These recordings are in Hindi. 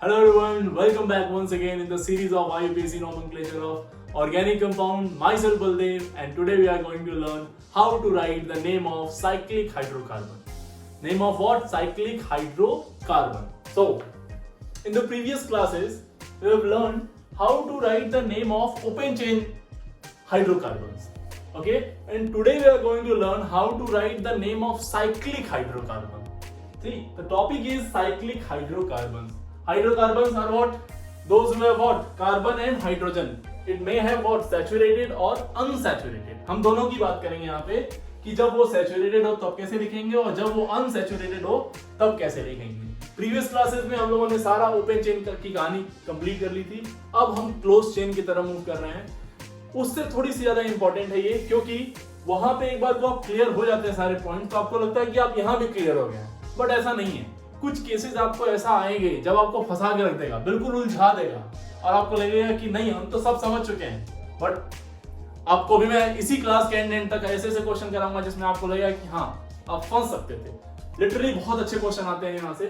Hello everyone, welcome back once again in the series of IUPAC nomenclature of organic compound. Myself Baldev, and today we are going to learn how to write the name of cyclic hydrocarbon. Name of what? Cyclic hydrocarbon. So, in the previous classes, we have learned how to write the name of open chain hydrocarbons. Okay, and today we are going to learn how to write the name of cyclic hydrocarbon. See, the topic is cyclic hydrocarbons. Hydrocarbons are what? Those who have what? Carbon and hydrogen. It may have what? Saturated or unsaturated. हम दोनों की बात करेंगे यहाँ पे कि जब वो सैचुरेटेड हो तब कैसे लिखेंगे और जब वो अनसैचुरेटेड हो तब कैसे लिखेंगे. प्रीवियस क्लासेस में हम लोगों ने सारा ओपन चेन की कहानी कंप्लीट कर ली थी. अब हम क्लोज चेन की तरफ मूव कर रहे हैं. उससे थोड़ी सी ज्यादा इंपॉर्टेंट है ये, क्योंकि वहां पे एक बार को आप क्लियर हो जाते हैं सारे पॉइंट तो आपको लगता है कि आप यहाँ भी क्लियर हो गए, बट ऐसा नहीं है. कुछ केसेस आपको ऐसा आएंगे जब आपको फंसा के रख देगा, बिल्कुल उलझा देगा और आपको लगेगा कि नहीं हम तो सब समझ चुके हैं. बट आपको भी मैं इसी क्लास के एंड तक ऐसे ऐसे क्वेश्चन कराऊंगा जिसमें आपको लगेगा कि हाँ आप फंस सकते थे. लिटरली बहुत अच्छे क्वेश्चन आते हैं यहाँ से.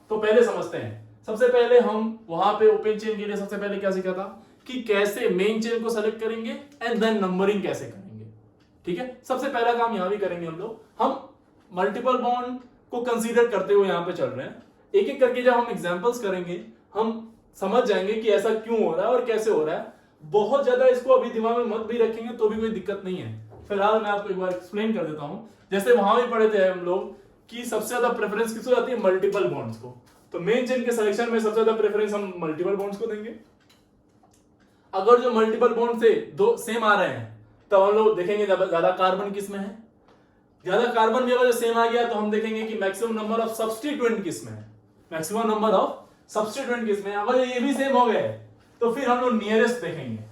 तो पहले समझते हैं. सबसे पहले हम वहां पे ओपन चेन के लिए सबसे पहले क्या सीखा था कि कैसे मेन चेन को सेलेक्ट करेंगे एंड देन नंबरिंग कैसे करेंगे. ठीक है, सबसे पहला काम यहाँ भी करेंगे हम लोग. हम मल्टीपल बॉन्ड को कंसीडर करते हुए यहाँ पे चल रहे हैं. एक एक करके जब हम एग्जांपल्स करेंगे हम समझ जाएंगे कि ऐसा क्यों हो रहा है और कैसे हो रहा है. बहुत ज्यादा इसको अभी दिमाग में मत भी रखेंगे तो भी कोई दिक्कत नहीं है. फिलहाल मैं आपको एक बार एक्सप्लेन कर देता हूं. जैसे वहां भी पढ़े थे हम लोग कि सबसे ज्यादा प्रेफरेंस किसको जाती है? मल्टीपल बॉन्ड्स को. तो मेन चेन के सिलेक्शन में सबसे ज्यादा प्रेफरेंस हम मल्टीपल बॉन्ड्स को देंगे. अगर जो मल्टीपल बॉन्ड से दो सेम आ रहे हैं तब हम लोग देखेंगे ज्यादा कार्बन किसमें है. ज्यादा कार्बन भी अगर सेम आ गया तो हम देखेंगे कि मैक्सिमम नंबर ऑफ सब्स्टिट्यूएंट किसमें है. मैक्सिमम नंबर ऑफ सब्स्टिट्यूएंट किसमें है. अगर ये भी सेम हो गए तो फिर हम लोग नियरेस्ट देखेंगे.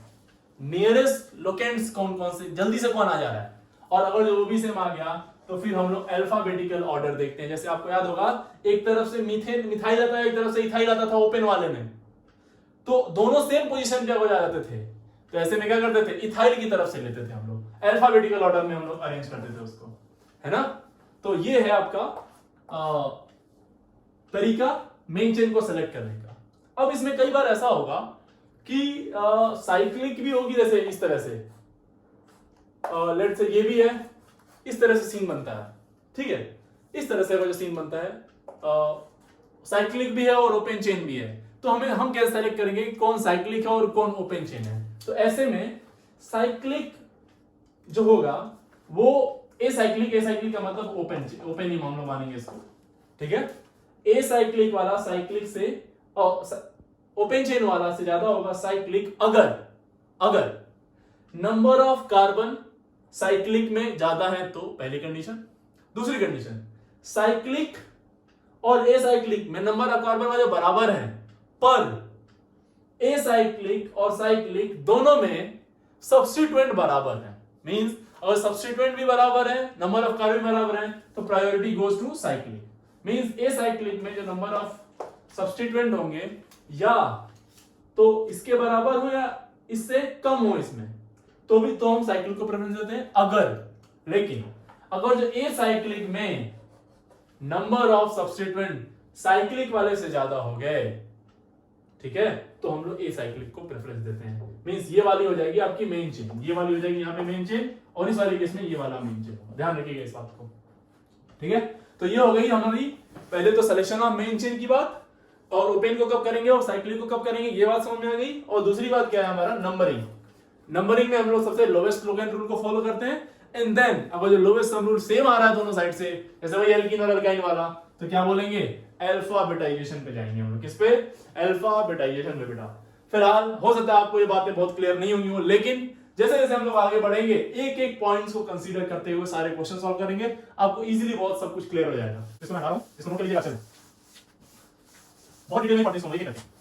नियरेस्ट लोकेंट्स कौन कौन से जल्दी से कौन आ जा रहा है. और अगर जो भी सेम आ गया तो फिर हम लोग अल्फाबेटिकल ऑर्डर देखते हैं. जैसे आपको याद होगा एक तरफ से मिथाइल आता है, एक तरफ से इथाइल आता था ओपन वाले में, तो दोनों सेम पोजीशन पे हो जाते थे. तो ऐसे में क्या करते थे? इथाइल की तरफ से लेते थे हम लोग. अल्फाबेटिकल ऑर्डर में हम लोग अरेंज करते थे उसको, है ना. तो ये है आपका तरीका मेन चेन को सेलेक्ट करने का. अब इसमें कई बार ऐसा होगा कि साइक्लिक भी होगी. जैसे इस तरह से लेट्स से ये भी है, इस तरह से सीन बनता है. ठीक है, इस तरह से अगर जो सीन बनता है साइक्लिक भी है और ओपन चेन भी है. तो हम कैसे सेलेक्ट करेंगे कि कौन साइक्लिक है और कौन ओपन चेन है. तो ऐसे में साइक्लिक जो होगा वो एसाइक्लिक का मतलब ओपन ही हम लोग मानेंगे इसको. ठीक है, एसाइक्लिक वाला साइक्लिक से ओपन चेन वाला से ज्यादा होगा साइक्लिक अगर नंबर ऑफ कार्बन साइक्लिक में ज्यादा है तो पहली कंडीशन. दूसरी कंडीशन, साइक्लिक और एसाइक्लिक में नंबर ऑफ कार्बन वाले बराबर है पर एसाइक्लिक और साइक्लिक दोनों में सब्स्टिट्यूएंट बराबर है. मींस अगर सब्स्टिट्यूएंट भी बराबर है, नंबर ऑफ कार्बन बराबर है तो priority goes to cyclic. Means acyclic में जो नंबर ऑफ सब्स्टिट्यूएंट होंगे या तो इसके बराबर हो या इससे कम हो इसमें तो भी तो हम साइक्लिक को प्रेफरेंस देते हैं अगर. लेकिन अगर जो एसाइक्लिक में नंबर ऑफ सब्स्टिट्यूएंट साइक्लिक वाले से ज्यादा हो गए, ठीक है, तो हम लोग एसाइक्लिक को प्रेफरेंस देते हैं. मींस ये वाली हो जाएगी आपकी मेन चेन, ये वाली हो जाएगी यहाँ पे मेन चेन और इस वाली केस में ये वाला मेन चेन. ध्यान रखिएगा इस बात को. ठीक है, तो ये हो गई हमारी पहले तो सिलेक्शन ऑफ मेन चेन की बात, और ओपन को कब करेंगे और साइक्लिक को कब करेंगे ये बात समझ में आ गई. और दूसरी बात क्या है हमारा नंबरिंग. नंबरिंग में हम लोग सबसे लोवेस्ट लोगेंट रूल को फॉलो करते हैं. एंड देन अगर जो लोवेस्ट सम रूल सेम आ रहा है दोनों साइड से, जैसे वही एल्कीन और अल्काइन वाला, तो क्या बोलेंगे? अल्फाबेटाइजेशन पे जाएंगे हम लोग. किस पे? अल्फाबेटाइजेशन पे. बेटा फिलहाल हो सकता है आपको ये बातें बहुत क्लियर नहीं होंगी, लेकिन जैसे जैसे हम लोग आगे बढ़ेंगे एक एक पॉइंट्स को कंसीडर करते हुए सारे क्वेश्चन सॉल्व करेंगे, आपको इजीली बहुत सब कुछ क्लियर हो जाएगा. इसको मैं हटा रहा हूं, इसको नोट कर लीजिए. अच्छा बहुत डिटेल में पढ़ते सुनिए करके.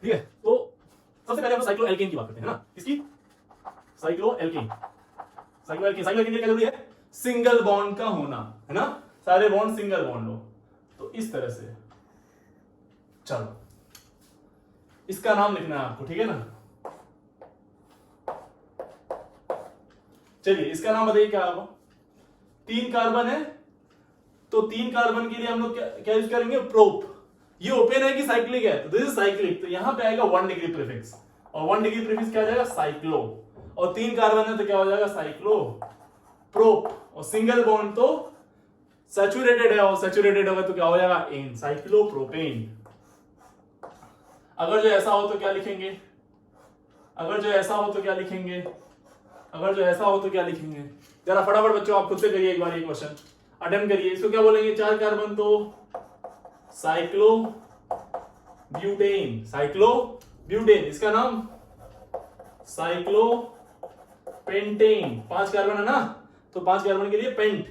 ठीक है, तो सबसे पहले हम साइक्लोएल्केन की बात करते हैं ना. किसकी? साइक्लोएल्केन. साइक्लोएल्केन के लिए क्या जरूरी है? सिंगल बॉन्ड का होना, है ना. सारे बॉन्ड सिंगल बॉन्ड हो. तो इस तरह से चलो इसका नाम लिखना है आपको. ठीक है ना. चलिए इसका नाम बताइए क्या होगा। 3 कार्बन है तो 3 कार्बन के लिए हम लोग क्या यूज करेंगे, प्रोप। ये ओपन है कि साइक्लिक है, तो दिस इज साइक्लिक, तो यहां पे आएगा 1 डिग्री प्रीफिक्स, और 1 डिग्री प्रीफिक्स क्या हो जाएगा, साइक्लो। और 3 कार्बन है तो क्या हो जाएगा, साइक्लो प्रोप। और सिंगल बॉन्ड तो सैचुरेटेड है, और सैचुरेटेड होगा तो क्या हो जाएगा, एन, साइक्लोप्रोपेन। अगर जो ऐसा हो तो क्या लिखेंगे, अगर जो ऐसा हो तो क्या लिखेंगे, अगर जो ऐसा हो तो क्या लिखेंगे। जरा फटाफट बच्चों आप खुद से करिए एक बार ये क्वेश्चन, अटेम्प्ट करिए। इसको क्या बोलेंगे, 4 कार्बन तो साइक्लो ब्यूटेन, साइक्लो ब्यूटेन, इसका नाम साइक्लो पेंटेन। 5 कार्बन है ना, तो 5 कार्बन के लिए पेंट,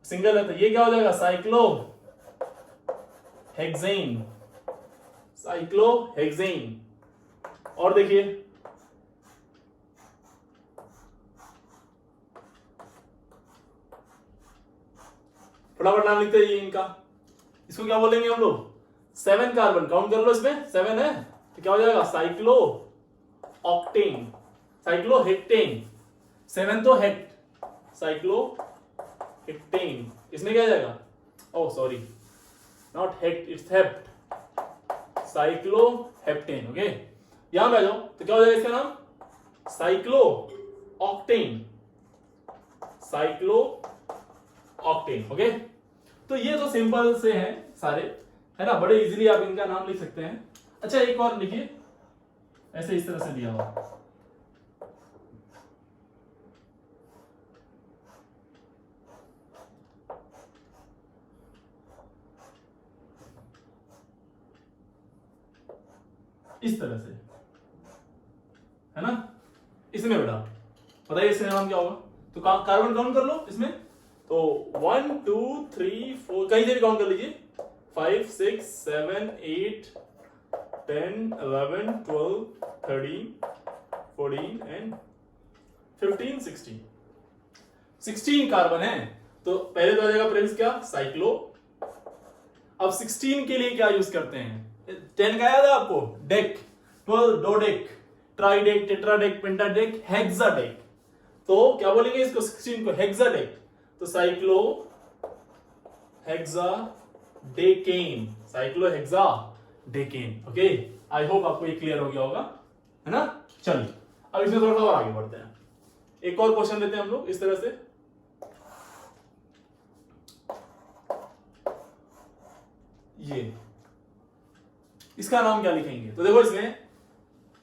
सिंगल है तो ये क्या हो जाएगा, साइक्लो हेक्सेन, साइक्लो हेक्सेन। और देखिए फटाफट नाम लिखते रहिए इनका। इसको क्या बोलेंगे हम लोग, 7 कार्बन, काउंट कर लो, इसमें 7 है तो क्या हो जाएगा, साइक्लो ऑक्टेन, साइक्लो हेक्टेन। 7 तो हेक्ट, साइक्लो हेक्टेन। इसमें क्या आ जाएगा, oh sorry, not hect, it's hept, cyclo heptane. Okay, यहां पे आ जाओ तो क्या हो जाएगा इसका नाम, cyclo octane, cyclo octane. Okay, तो ये तो सिंपल से हैं सारे, है ना, बड़े इजीली आप इनका नाम लिख सकते हैं। अच्छा एक और लिखिए, ऐसे इस तरह से दिया हुआ, इस तरह से, है ना। इसमें बेटा बताइए इसका नाम क्या होगा, तो कार्बन काउंट कर लो इसमें, तो 1 2 3 4 कहीं से भी काउंट कर लीजिए, 5 6 7 8 10 11 12 13 14 एंड 15 16 16 कार्बन है। तो पहले तो आ जाएगा प्रेफिक्स क्या, साइक्लो। अब 16 के लिए क्या यूज करते हैं, 10 का याद है आपको, डेक, 12 डोडेक, ट्राइडेक, टेट्राडेक, पेंटाडेक, हेक्साडेक। तो क्या बोलेंगे इसको, 16 को हेक्साडेक, तो cyclo hexadecane, cyclo hexadecane. Okay, I hope आपको ये क्लियर हो गया होगा, है ना। चलिए अब इसमें थोड़ा सा और आगे बढ़ते हैं, एक और क्वेश्चन लेते हैं हम लोग इस तरह से। ये इसका नाम क्या लिखेंगे, तो देखो इसमें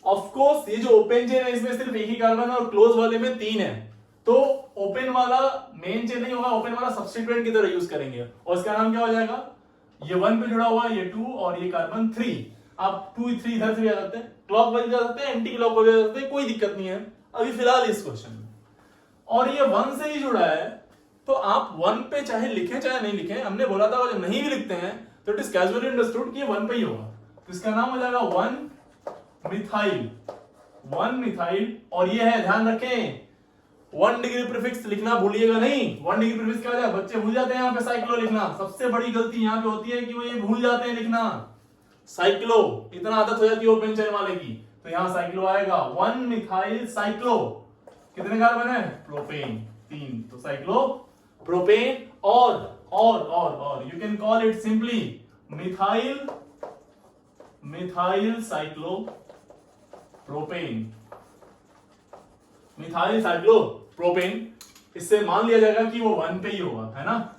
ऑफ कोर्स ये जो ओपन चेन है इसमें सिर्फ एक ही कार्बन है और क्लोज वाले में 3 है, तो ओपन वाला मेन चेन नहीं होगा, ओपन वाला सब्स्टिट्यूएंट की तरह यूज करेंगे, और इसका नाम क्या हो जाएगा, ये 1 पे जुड़ा हुआ है, ये 2 और ये कार्बन 3। आप 2 3 इधर से भी आ सकते हैं, क्लॉक वाइज जा सकते हैं, एंटी क्लॉक वाइज जा सकते हैं, कोई दिक्कत नहीं है अभी फिलहाल इस क्वेश्चन में। और ये 1 से ही जुड़ा है, तो आप 1 पे चाहे लिखें चाहे नहीं लिखें, हमने बोला था जब नहीं भी लिखते हैं तो इट इज कैजुअली अंडरस्टूड कि 1 पे ही होगा, तो इसका नाम हो जाएगा 1 मिथाइल, 1 मिथाइल। और ये है, ध्यान रखें, 1 डिग्री प्रीफिक्स लिखना भूलिएगा नहीं। 1 डिग्री प्रीफिक्स क्या है, बच्चे भूल जाते हैं यहाँ पे साइक्लो लिखना, सबसे बड़ी गलती यहाँ पे होती है कि वो ये भूल जाते हैं लिखना साइक्लो, इतना आदत हो जाती है ओपन चेन वाले की, तो यहाँ साइक्लो आएगा, 1 मिथाइल साइक्लो। कितने कार्बन है, प्रोपेन 3, तो साइक्लो प्रोपेन। और you can call it simply methyl cyclo propane, methyl cyclo propane. इससे मान लिया जाएगा कि वो 1 पे ही होगा, है ना।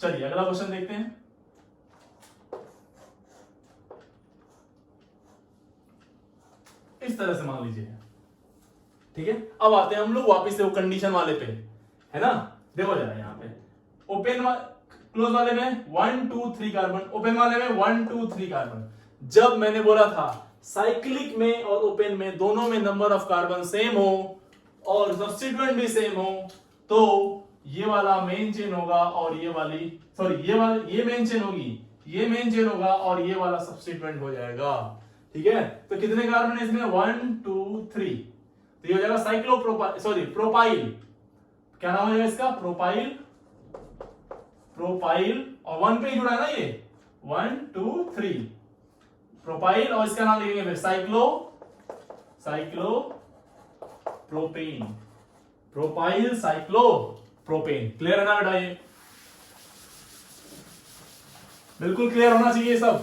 चलिए अगला क्वेश्चन देखते हैं। इस तरह से मान लीजिए, ठीक है। अब आते हैं हम लोग वापस से वो कंडीशन वाले पे, है ना। देखो जरा यहाँ पे ओपन क्लोज वाले में 1 2 3 कार्बन, ओपन वाले में 1 2 3 कार्बन। जब मैंने बोला था साइक्लिक में और ओपन में दोनों में नंबर ऑफ कार्बन सेम हो और सब्स्टिट्यूएंट भी सेम हो, तो ये वाला मेन चेन होगा और ये वाली, सॉरी ये मेन चेन होगी, ये मेन चेन होगा और ये वाला सब्स्टिट्यूएंट हो जाएगा, ठीक है। तो कितने कार्बन है इसमें, 1 2 3, तो ये हो जाएगा साइक्लोप्रोपाइल, सॉरी प्रोपाइल, क्या नाम हो जाएगा इसका, प्रोपाइल, और 1 पे ही जुड़ा है ना ये, 1 2 3 प्रोपाइल, और इसका नाम लिखेंगे फिर cyclo propane, propyl cyclo propane. Clear है ना बेटा? ये बिल्कुल क्लियर होना चाहिए सब,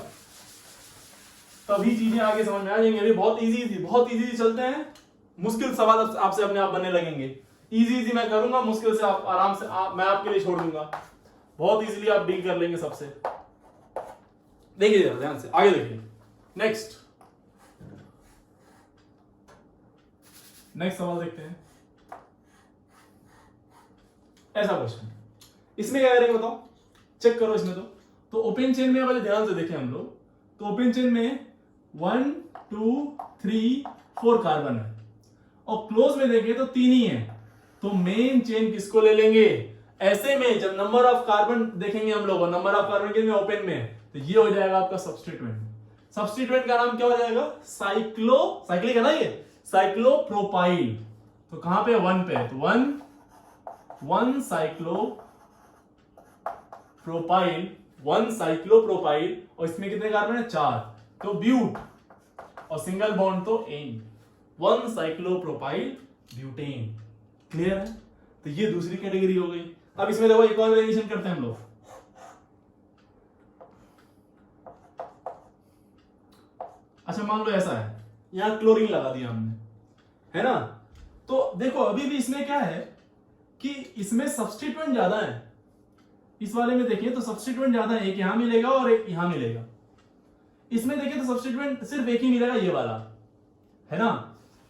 तभी चीजें आगे समझ में आ जाएंगी। अभी बहुत इजी चलते हैं, मुश्किल सवाल आपसे अपने आप बनने लगेंगे। इजी मैं करूंगा, मुश्किल से आप आराम से मैं आपके लिए छोड़ दूंगा, बहुत इजीली आप डील कर लेंगे सबसे। देखिए जरा ध्यान से, आगे देखिए। नेक्स्ट सवाल देखते हैं। ऐसा क्वेश्चन, इसमें क्या करेंगे बताओ, चेक करो इसमें। तो ओपन चेन में अगर ध्यान से देखें हम लोग, तो ओपन चेन में 1 2 3 4 कार्बन है, और क्लोज में देखें तो 3 ही है। तो मेन चेन किसको ले लेंगे? ऐसे में जब नंबर ऑफ कार्बन देखेंगे हम लोग, नंबर ऑफ कार्बन कितने ओपन में है, तो ये हो जाएगा आपका सब्स्टिट्यूएंट। सब्स्टिट्यूएंट का नाम क्या हो जाएगा? साइक्लिक है ना ये, साइक्लोप्रोपाइल। तो कहां पे? 1 पे है, तो 1 साइक्लोप्रोपाइल, और इसमें कितने कार्बन है? 4। तो ब्यूट, और सिंगल बॉन्ड तो एन, 1 साइक्लोप्रोपाइल ब्यूटेन। क्लियर है? तो ये दूसरी कैटेगरी हो गई। अब इसमें देखो एक और वेरिएशन करते हैं हम लोग। अच्छा मान लो ऐसा है, यहां क्लोरीन लगा दिया हमने, है ना? तो देखो अभी भी इसमें क्या है कि इसमें सब्स्टिट्यूएंट ज्यादा है। इस वाले में देखिए तो सब्स्टिट्यूएंट ज्यादा है, एक यहां मिलेगा और एक यहां मिलेगा। इसमें देखिए तो सब्स्टिट्यूएंट सिर्फ एक ही मिलेगा, ये वाला, है ना?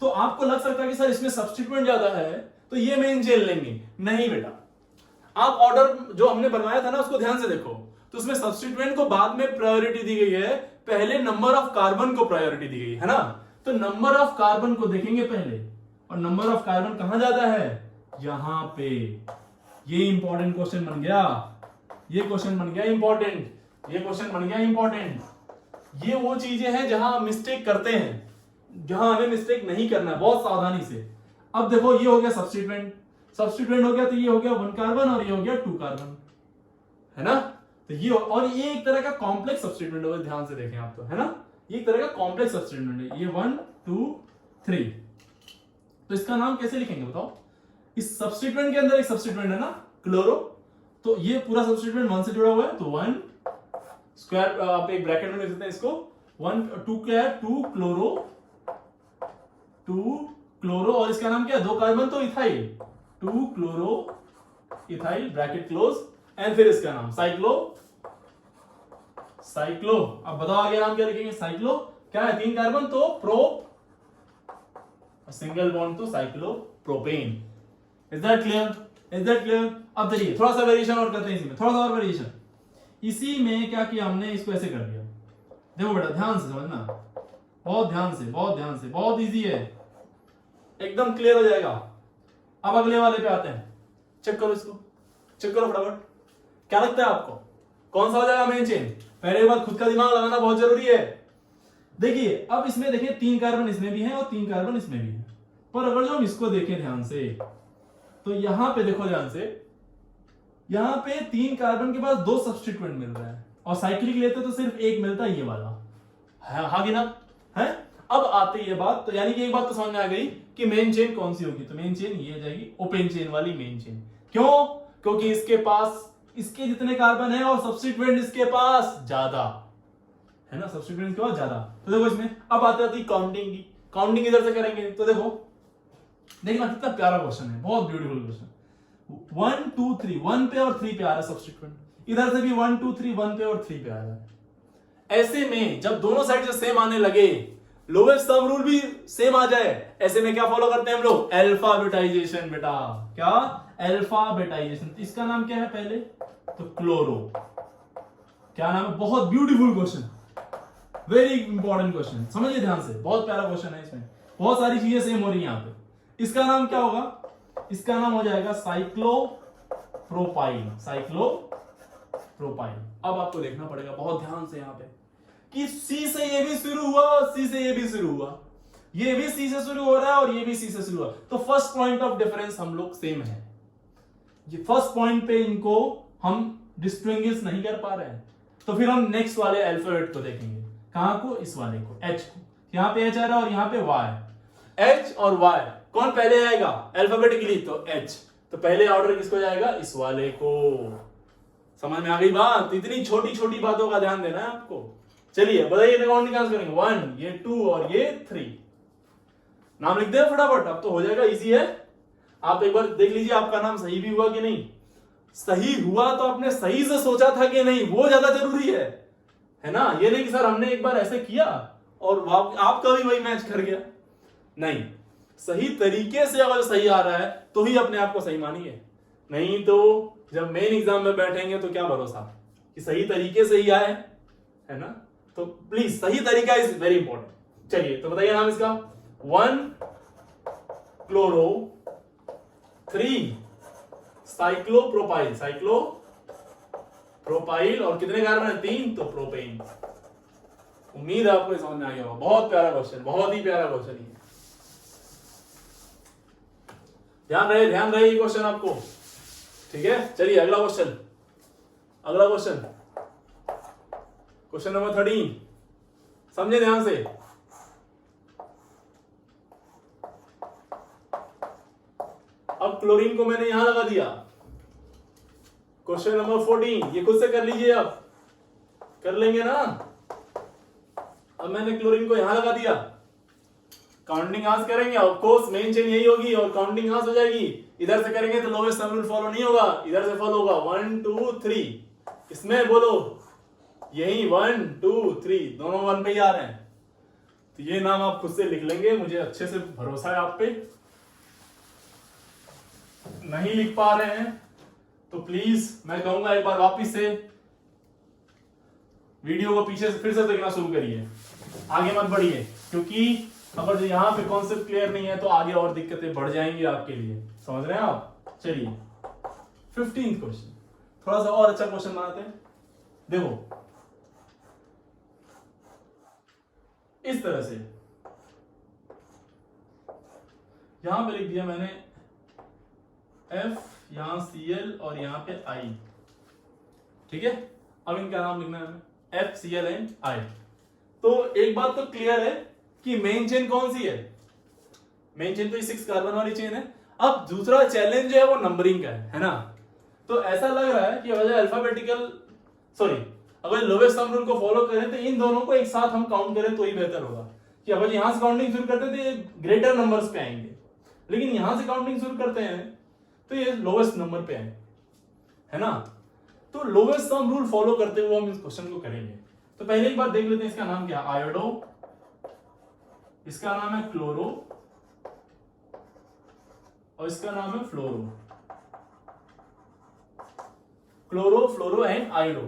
तो आपको लग सकता है कि सर इसमें सब्स्टिट्यूएंट ज्यादा है तो ये मेन चेन लेंगे। नहीं बेटा, आप ऑर्डर जो हमने बनवाया था ना उसको ध्यान से देखो, तो उसमें सब्स्टिट्यूएंट को बाद में प्रायोरिटी दी गई है, पहले नंबर ऑफ कार्बन को प्रायोरिटी दी गई है ना? तो नंबर ऑफ कार्बन को देखेंगे पहले, और नंबर ऑफ कार्बन कहां ज्यादा है? यहां पे। ये इंपॉर्टेंट क्वेश्चन बन गया, ये क्वेश्चन बन गया इंपॉर्टेंट, ये क्वेश्चन बन गया इंपॉर्टेंट। ये वो चीजें हैं जहां मिस्टेक करते हैं, जहां हमें मिस्टेक नहीं करना है, बहुत सावधानी से। अब देखो ये हो गया सब्स्टिट्यूएंट हो गया, तो ये हो गया 1 कार्बन और ये हो गया 2 कार्बन, है ना? तो ये, और ये एक तरह का कॉम्प्लेक्स सब्स्टिट्यूएंट होगा, ध्यान से देखें आप तो, है ना? ये एक तरह का कॉम्प्लेक्स सब्स्टिट्यूएंट है, ये 1 2 3। तो इसका नाम कैसे लिखेंगे बताओ? इस सब्स्टिट्यूएंट के अंदर एक सब्स्टिट्यूएंट है ना, क्लोरो, तो ये पूरा सब्स्टिट्यूएंट 1 से जुड़ा हुआ है, तो 1 स्क्वायर, आप एक ब्रैकेट में लिख सकते हैं इसको, 1 2 क्या है? 2 क्लोरो, और इसका नाम क्या है? 2 कार्बन तो ethyl, 2 chloro ethyl, bracket close, and फिर इसका नाम साइक्लो। अब बताओ आगे नाम क्या लिखेंगे? साइक्लो क्या है? 3 कार्बन तो प्रो, सिंगल बॉन्ड तो साइक्लोप्रोपेन। Is that clear? अब देखिए थोड़ा सा वेरिएशन और करते हैं इसी में, थोड़ा सा और वेरिएशन। इसी में क्या किया हमने, इसको ऐसे कर दिया। देखो बेटा ध्यान से समझना, बहुत ध्यान से, बहुत इजी है, एकदम क्लियर हो जाएगा। अब अगले वाले पे आते हैं, चेक करो इसको, चेक करो फटाफट। क्या लगता है आपको कौन सा हो जाएगा मेन चेन? पहले बात खुद का दिमाग लगाना बहुत जरूरी है। देखिए अब इसमें देखिए 3 कार्बन इसमें भी है और 3 कार्बन इसमें भी है, पर अगर जो हम इसको देखें ध्यान से, तो यहां पे देखो ध्यान से, यहां पे 3 कार्बन के पास 2 सब्स्टिट्यूएंट मिल रहा है, और साइक्लिक लेते तो सिर्फ एक मिलता है, ये वाला है। हाँ ना? है? अब आते ये बात, तो यानी कि एक बात तो समझ में आ गई कि मेन चेन कौन सी होगी। तो मेन चेन ये जाएगी ओपन चेन वाली मेन चेन। क्यों? क्योंकि इसके पास इसके जितने कार्बन है और सब्स्टिट्यूएंट इसके पास ज्यादा है ना, सब्स्टिट्यूएंट के पास ज्यादा। तो देखो इसमें अब आते आती काउंटिंग की, काउंटिंग इधर से करेंगे। तो देखो देखना कितना प्यारा क्वेश्चन है, बहुत ब्यूटीफुल क्वेश्चन। 1 2 3, 1 पे और 3 पे आ रहा है सब्स्टिट्यूएंट, इधर से भी 1 2 3, 1 पे और 3 पे आ रहा है। ऐसे में जब दोनों साइड से सेम आने लगे, लोवेस्ट सम रूल भी सेम आ जाए, ऐसे में क्या फॉलो करते हैं हम लोग? अल्फाबेटाइजेशन। बेटा क्या? अल्फाबेटाइजेशन। इसका नाम क्या है पहले? तो क्लोरो। क्या नाम है? बहुत beautiful question, very important question, समझिए ध्यान से, बहुत प्यारा क्वेश्चन है। इसमें बहुत सारी चीजें सेम हो रही है यहाँ पे। इसका नाम क्या होगा? इसका नाम हो जाएगा साइक्लोप्रोपाइल। अब आपको देखना पड़ेगा बहुत ध्यान से यहाँ पे कि सी से ये भी शुरू हुआ, सी से ये भी शुरू हुआ, ये भी सी से शुरू हो रहा है और ये भी सी से शुरू हुआ, तो फर्स्ट पॉइंट ऑफ डिफरेंस हम लोग सेम है। ये फर्स्ट पॉइंट पे इनको हम डिस्टिंग्विश नहीं कर पा रहे हैं, तो फिर हम नेक्स्ट वाले अल्फाबेट को देखेंगे। कहां को? इस वाले को, एच को। यहाँ पे एच आ रहा है और यहाँ पे वाई। एच और वाई कौन पहले आएगा अल्फाबेटिकली, तो H। तो पहले ऑर्डर किसको जाएगा, इस वाले को। समझ में आ गई बात। इतनी छोटी छोटी बातों का ध्यान देना है आपको। चलिए बताइए काउंटिंग कैसे करेंगे, 1, ये 2 और ये 3। नाम लिख दे फटाफट, अब तो हो जाएगा, इजी है। आप एक बार देख लीजिए आपका नाम सही भी हुआ कि नहीं। सही हुआ तो आपने सही से सोचा था कि नहीं, वो ज्यादा जरूरी है ना। ये नहीं कि सर हमने एक बार ऐसे किया और आपका भी वही मैच कर गया। नहीं, सही तरीके से अगर सही आ रहा है तो ही अपने आप को सही मानिए, नहीं तो जब मेन एग्जाम में बैठेंगे तो क्या भरोसा कि सही तरीके से ही आए, है ना। तो प्लीज सही तरीका इज वेरी इंपॉर्टेंट। चलिए तो बताइए नाम इसका, 1 क्लोरो, 3 साइक्लोप्रोपाइल, साइक्लोप्रोपाइल, और कितने कार्बन है, 3, तो प्रोपेन। उम्मीद है आपको समझ में आ गया होगा। बहुत प्यारा क्वेश्चन, बहुत ही प्यारा क्वेश्चन है। ध्यान रहे ये क्वेश्चन आपको, ठीक है। चलिए अगला क्वेश्चन, क्वेश्चन नंबर 13, समझे ध्यान से। अब क्लोरीन को मैंने यहां लगा दिया। क्वेश्चन नंबर 14, ये खुद से कर लीजिए, आप कर लेंगे ना। अब मैंने क्लोरीन को यहां लगा दिया, काउंटिंग आज करेंगे, ऑफ कोर्स मेन चेन यही होगी और काउंटिंग आज हो जाएगी। इधर से करेंगे तो लोवेस्ट सम रूल फॉलो नहीं होगा, इधर से फॉलो होगा, 1 2 3। इसमें बोलो यही 1 2 3 दोनों 1 पे ही आ रहे हैं। तो ये नाम आप खुद से लिख लेंगे, मुझे अच्छे से भरोसा है आप पे। नहीं लिख पा रहे हैं तो प्लीज मैं कहूंगा एक बार वापिस से वीडियो को पीछे से फिर से देखना शुरू करिए, आगे मत बढ़िए, क्योंकि अगर जो यहाँ पे कॉन्सेप्ट क्लियर नहीं है तो आगे और दिक्कतें बढ़ जाएंगी आपके लिए। समझ रहे हैं आप। चलिए 15th क्वेश्चन, थोड़ा सा और अच्छा क्वेश्चन बनाते हैं। देखो इस तरह से यहां पे लिख दिया मैंने F, यहां Cl और यहां पे I, ठीक है। अब इनका नाम लिखना है F, Cl एंड I। तो एक बात तो क्लियर है कि मेन चेन कौन सी है, मेन चेन तो 6 कार्बन वाली चेन है। अब दूसरा चैलेंज जो है वो नंबरिंग का है ना। तो ऐसा लग रहा है कि अगर लोवेस्ट सम रूल को फॉलो करें तो इन दोनों को एक साथ हम काउंट करें तो ही बेहतर होगा। कि अगर यहां से काउंटिंग शुरू करते हैं तो ये ग्रेटर नंबर्स पे आएंगे, लेकिन यहां से काउंटिंग शुरू करते हैं तो ये लोवेस्ट नंबर पे आए, है ना। तो लोवेस्ट सम रूल फॉलो करते हुए हम इस क्वेश्चन को करेंगे। तो पहले एक बार देख लेते हैं इसका नाम क्या, आयोडो, इसका नाम है क्लोरो और इसका नाम है fluoro. Chloro, fluoro and iodo.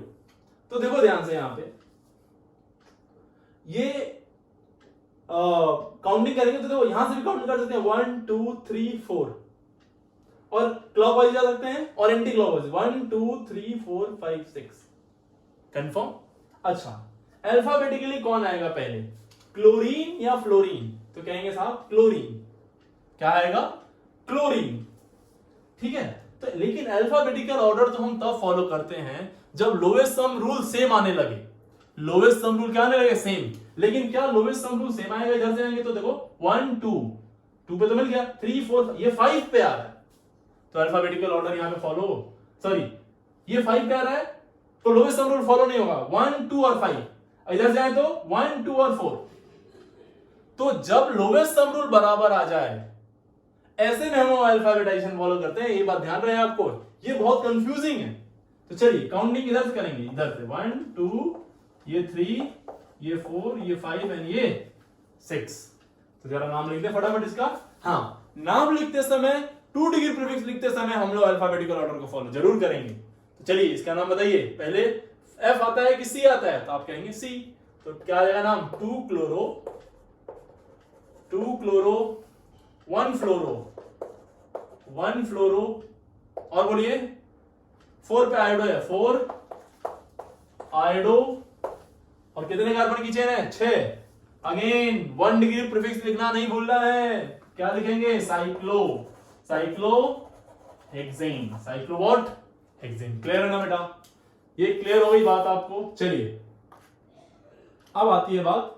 तो देखो ध्यान से यहां पे ये काउंटिंग करेंगे तो देखो यहां से भी काउंट कर सकते हैं 1 2 3 4 और क्लॉकवाइज जा सकते हैं और एंटी क्लॉकवाइज 1 2 3 4 5 6। कंफर्म। अच्छा अल्फाबेटिकली कौन आएगा पहले, क्लोरीन या फ्लोरीन? तो कहेंगे साहब क्लोरीन। क्या आएगा, क्लोरीन, ठीक है। तो लेकिन अल्फाबेटिकल ऑर्डर तो हम तब फॉलो करते हैं जब लोवेस्ट सम रूल सेम आने लगे। लोवेस्ट सम रूल क्या आने लगे, सेम। लेकिन क्या लोवेस्ट सम रूल सेम आएगा इधर से आएंगे तो देखो 1 2 2 पे तो मिल गया, 3 4 ये 5 पे आ रहा है तो अल्फाबेटिकल ऑर्डर यहां पे फॉलो, सॉरी ये 5 पे आ रहा है तो लोवेस्ट सम रूल फॉलो नहीं होगा, 1 2 और 5। इधर से आए तो 1 2 और 4। तो जब लोवेस्ट सम रूल बराबर आ जाए ऐसे में हम अल्फाबेटाइजेशन फॉलो करते हैं। ये बात ध्यान रहे आपको, ये बहुत कंफ्यूजिंग है। तो चलिए काउंटिंग इधर से करेंगे, इधर से 1 2 ये 3 ये 4 ये 5 एंड ये 6। तो जरा नाम लिख दे फटाफट इसका। हाँ, नाम लिखते समय 2 डिग्री प्रीफिक्स लिखते समय हम लोग अल्फाबेटिकल ऑर्डर को फॉलो जरूर करेंगे। तो चलिए इसका नाम बताइए, पहले एफ आता है कि सी आता है? तो आप कहेंगे सी। तो क्या आ जाएगा नाम, 2 क्लोरो 1 फ्लोरो 1 फ्लोरो और बोलिए 4 पे आयोडो है, 4 आयोडो और कितने कार्बन की चेन है, 6। अगेन 1 डिग्री प्रीफिक्स लिखना नहीं भूलना है। क्या लिखेंगे, cyclo hexane, cyclo what, hexane. Clear है ना बेटा, ये क्लियर हो गई बात आपको। चलिए अब आती है बात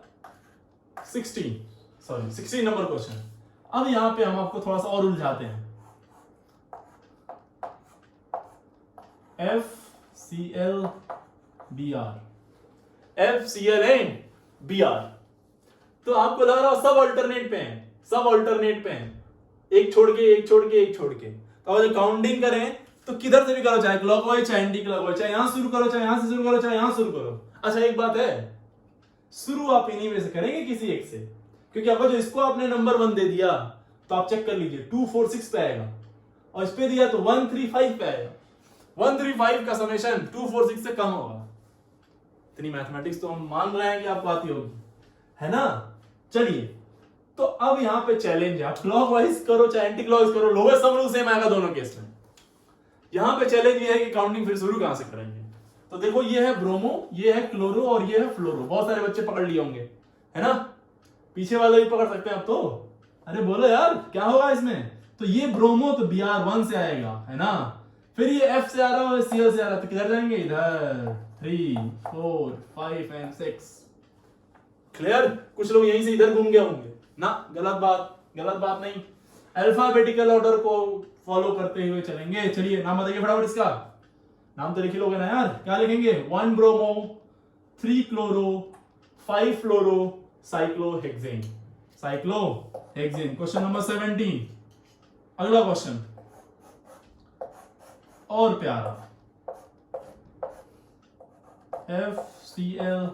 16 नंबर क्वेश्चन। अब यहां पे हम आपको थोड़ा सा और उलझाते हैं। FCl and Br। तो आपको लग रहा हो सब अल्टरनेट पे हैं, सब अल्टरनेट पे हैं, एक छोड़ के एक छोड़ के एक छोड़ के। तो अगर काउंटिंग करें तो किधर से भी करो, चाहे क्लॉकवाइज चाहे एंटी क्लॉकवाइज, चाहे यहां शुरू करो चाहे यहां से शुरू करो चाहे यहां शुरू करो। अच्छा एक बात है, शुरू आप इन्हीं में से करेंगे किसी एक से, क्योंकि अगर जो इसको आपने नंबर 1 दे दिया तो आप चेक कर लीजिए 246 पे आएगा, और इस पे दिया तो 135 पे आएगा। 135 का समेशन 246 से कम होगा। इतनी मैथमेटिक्स तो हम मान रहे हैं कि आपको आती होगी, है ना। चलिए, तो अब यहां पे चैलेंज है, आप क्लॉकवाइज करो चाहे एंटी क्लॉकवाइज करो, लोवेस्ट सम रूल सेम आएगा दोनों केस में। यहां पे चैलेंज ये है कि काउंटिंग फिर शुरू कहां से करेंगे। तो देखो ये है ब्रोमो, ये है क्लोरो और ये है फ्लोरो। बहुत सारे बच्चे पकड़ लिए होंगे, है ना। पीछे वाले भी पकड़ सकते हैं आप तो। अरे बोलो यार क्या होगा इसमें। तो ये ब्रोमो तो Br1 से आएगा, है ना। फिर ये F से आ रहा है, Cl से आ रहा है, तो किधर जाएंगे, इधर 3 4 5 एंड 6। क्लियर। कुछ लोग यहीं से इधर घूम गए होंगे ना, गलत बात नहीं। अल्फाबेटिकल ऑर्डर को फॉलो करते हुए चलेंगे। चलिए नाम बताइए फटाफट, इसका नाम तो लिख लोगे ना यार। क्या लिखेंगे, 1 ब्रोमो, 3 क्लोरो, 5 फ्लोरो, साइक्लोहेक्सेन। Question number 17। अगला क्वेश्चन और प्यारा, FCl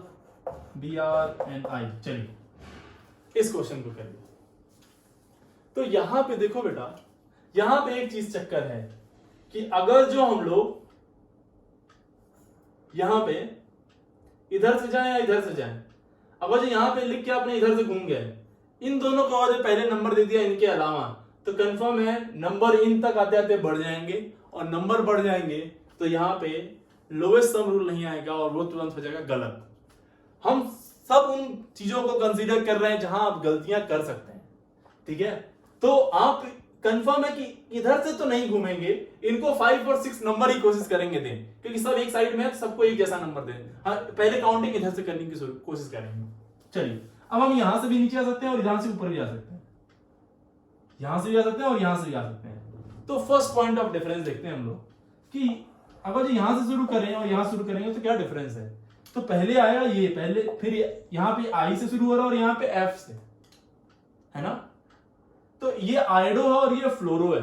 Br and I। चलिए इस क्वेश्चन को करिए। तो यहां पे देखो बेटा, यहां पे एक चीज चक्कर है कि अगर जो हम लोग यहां पे इधर से जाएं या इधर से जाएं, अगर जो यहां पे लिख के आपने इधर से घूम गए, इन दोनों को अगर पहले नंबर दे दिया इनके अलावा, तो कंफर्म है नंबर इन तक आते आते बढ़ जाएंगे, और नंबर बढ़ जाएंगे तो यहां पे लोएस्ट सम रूल नहीं आएगा और वो तुरंत हो जाएगा गलत। हम सब उन चीजों को कंसीडर कर रहे हैं जहां आप गलतियां कर सकते हैं, ठीक है। तो आप कंफर्म है कि इधर से तो नहीं घूमेंगे, इनको 5 और 6 नंबर ही कोशिश करेंगे दें, क्योंकि सब एक साइड में है, सबको एक जैसा नंबर दें। हाँ, पहले काउंटिंग इधर से करने की कोशिश करेंगे। चलिए अब हम यहां से भी नीचे आ सकते हैं और यहां से ऊपर भी आ सकते हैं, यहां से भी आ सकते हैं और यहां से भी आ सकते हैं। तो फर्स्ट पॉइंट ऑफ डिफरेंस देखते हैं हम लोग कि अगर जो यहां से शुरू करें और यहां शुरू करेंगे तो क्या डिफरेंस है। तो पहले आया ये, पहले फिर यहां पे आई से शुरू हो रहा है और यहां पे एफ से, है ना। तो ये आइडो है और ये फ्लोरो है।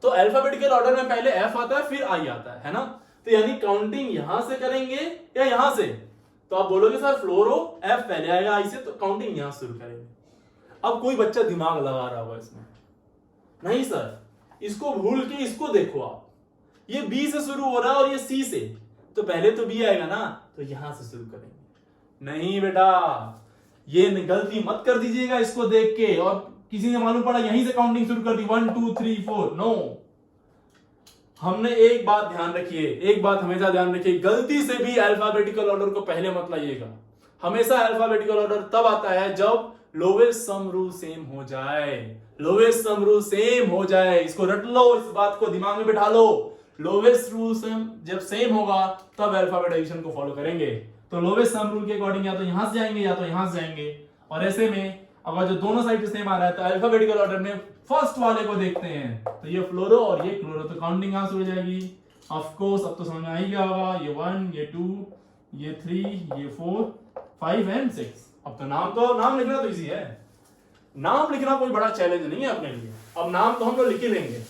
तो अल्फाबेटिकल ऑर्डर में पहले एफ आता है फिर आई आता है ना। तो यानी काउंटिंग यहां से करेंगे या यहां से, तो आप बोलोगे सर फ्लोरो एफ पहले आएगा आई से, तो काउंटिंग यहां शुरू करेंगे। अब कोई बच्चा दिमाग लगा रहा होगा इसमें, नहीं सर इसको भूल के इसको देखो आप, ये बी से शुरू हो रहा है और ये सी से, तो पहले तो बी आएगा ना, तो यहां से शुरू करेंगे। नहीं बेटा, ये गलती मत कर दीजिएगा इसको देख के और किसी ने मालूम पड़ा यहीं से काउंटिंग शुरू कर दी 1 2 3 4। नो, हमने एक बात ध्यान रखिए, एक बात हमेशा ध्यान रखिए, गलती से भी अल्फाबेटिकल ऑर्डर को पहले मत लाइएगा। हमेशा अल्फाबेटिकल ऑर्डर तब आता है जब लोवेस्ट सम रूल सेम हो जाए, लोवेस्ट सम रूल सेम हो जाए। इसको रट लो, इस बात को दिमाग में बिठा लो। लोवेस्ट रूल सेम जब सेम होगा तब अल्फाबेट एडिशन को फॉलो करेंगे। तो लोवेस्ट सम रूल के अकॉर्डिंग या तो यहां से जाएंगे या तो यहां से जाएंगे, और ऐसे में अगर जो दोनों साइड से सेम आ रहा है तो अल्फाबेटिकल ऑर्डर में फर्स्ट वाले को देखते हैं, तो ये फ्लोरो और ये क्लोरो, तो काउंटिंग कहां से हो जाएगी। ऑफ कोर्स अब तो समझ में आ ही गया होगा, ये 1 ये 2 ये 3 ये 4 5 एंड 6। अब तो नाम लिखना तो इजी है, नाम लिखना कोई बड़ा चैलेंज नहीं है अपने लिए। अब नाम तो हम लोग लिख ही लेंगे,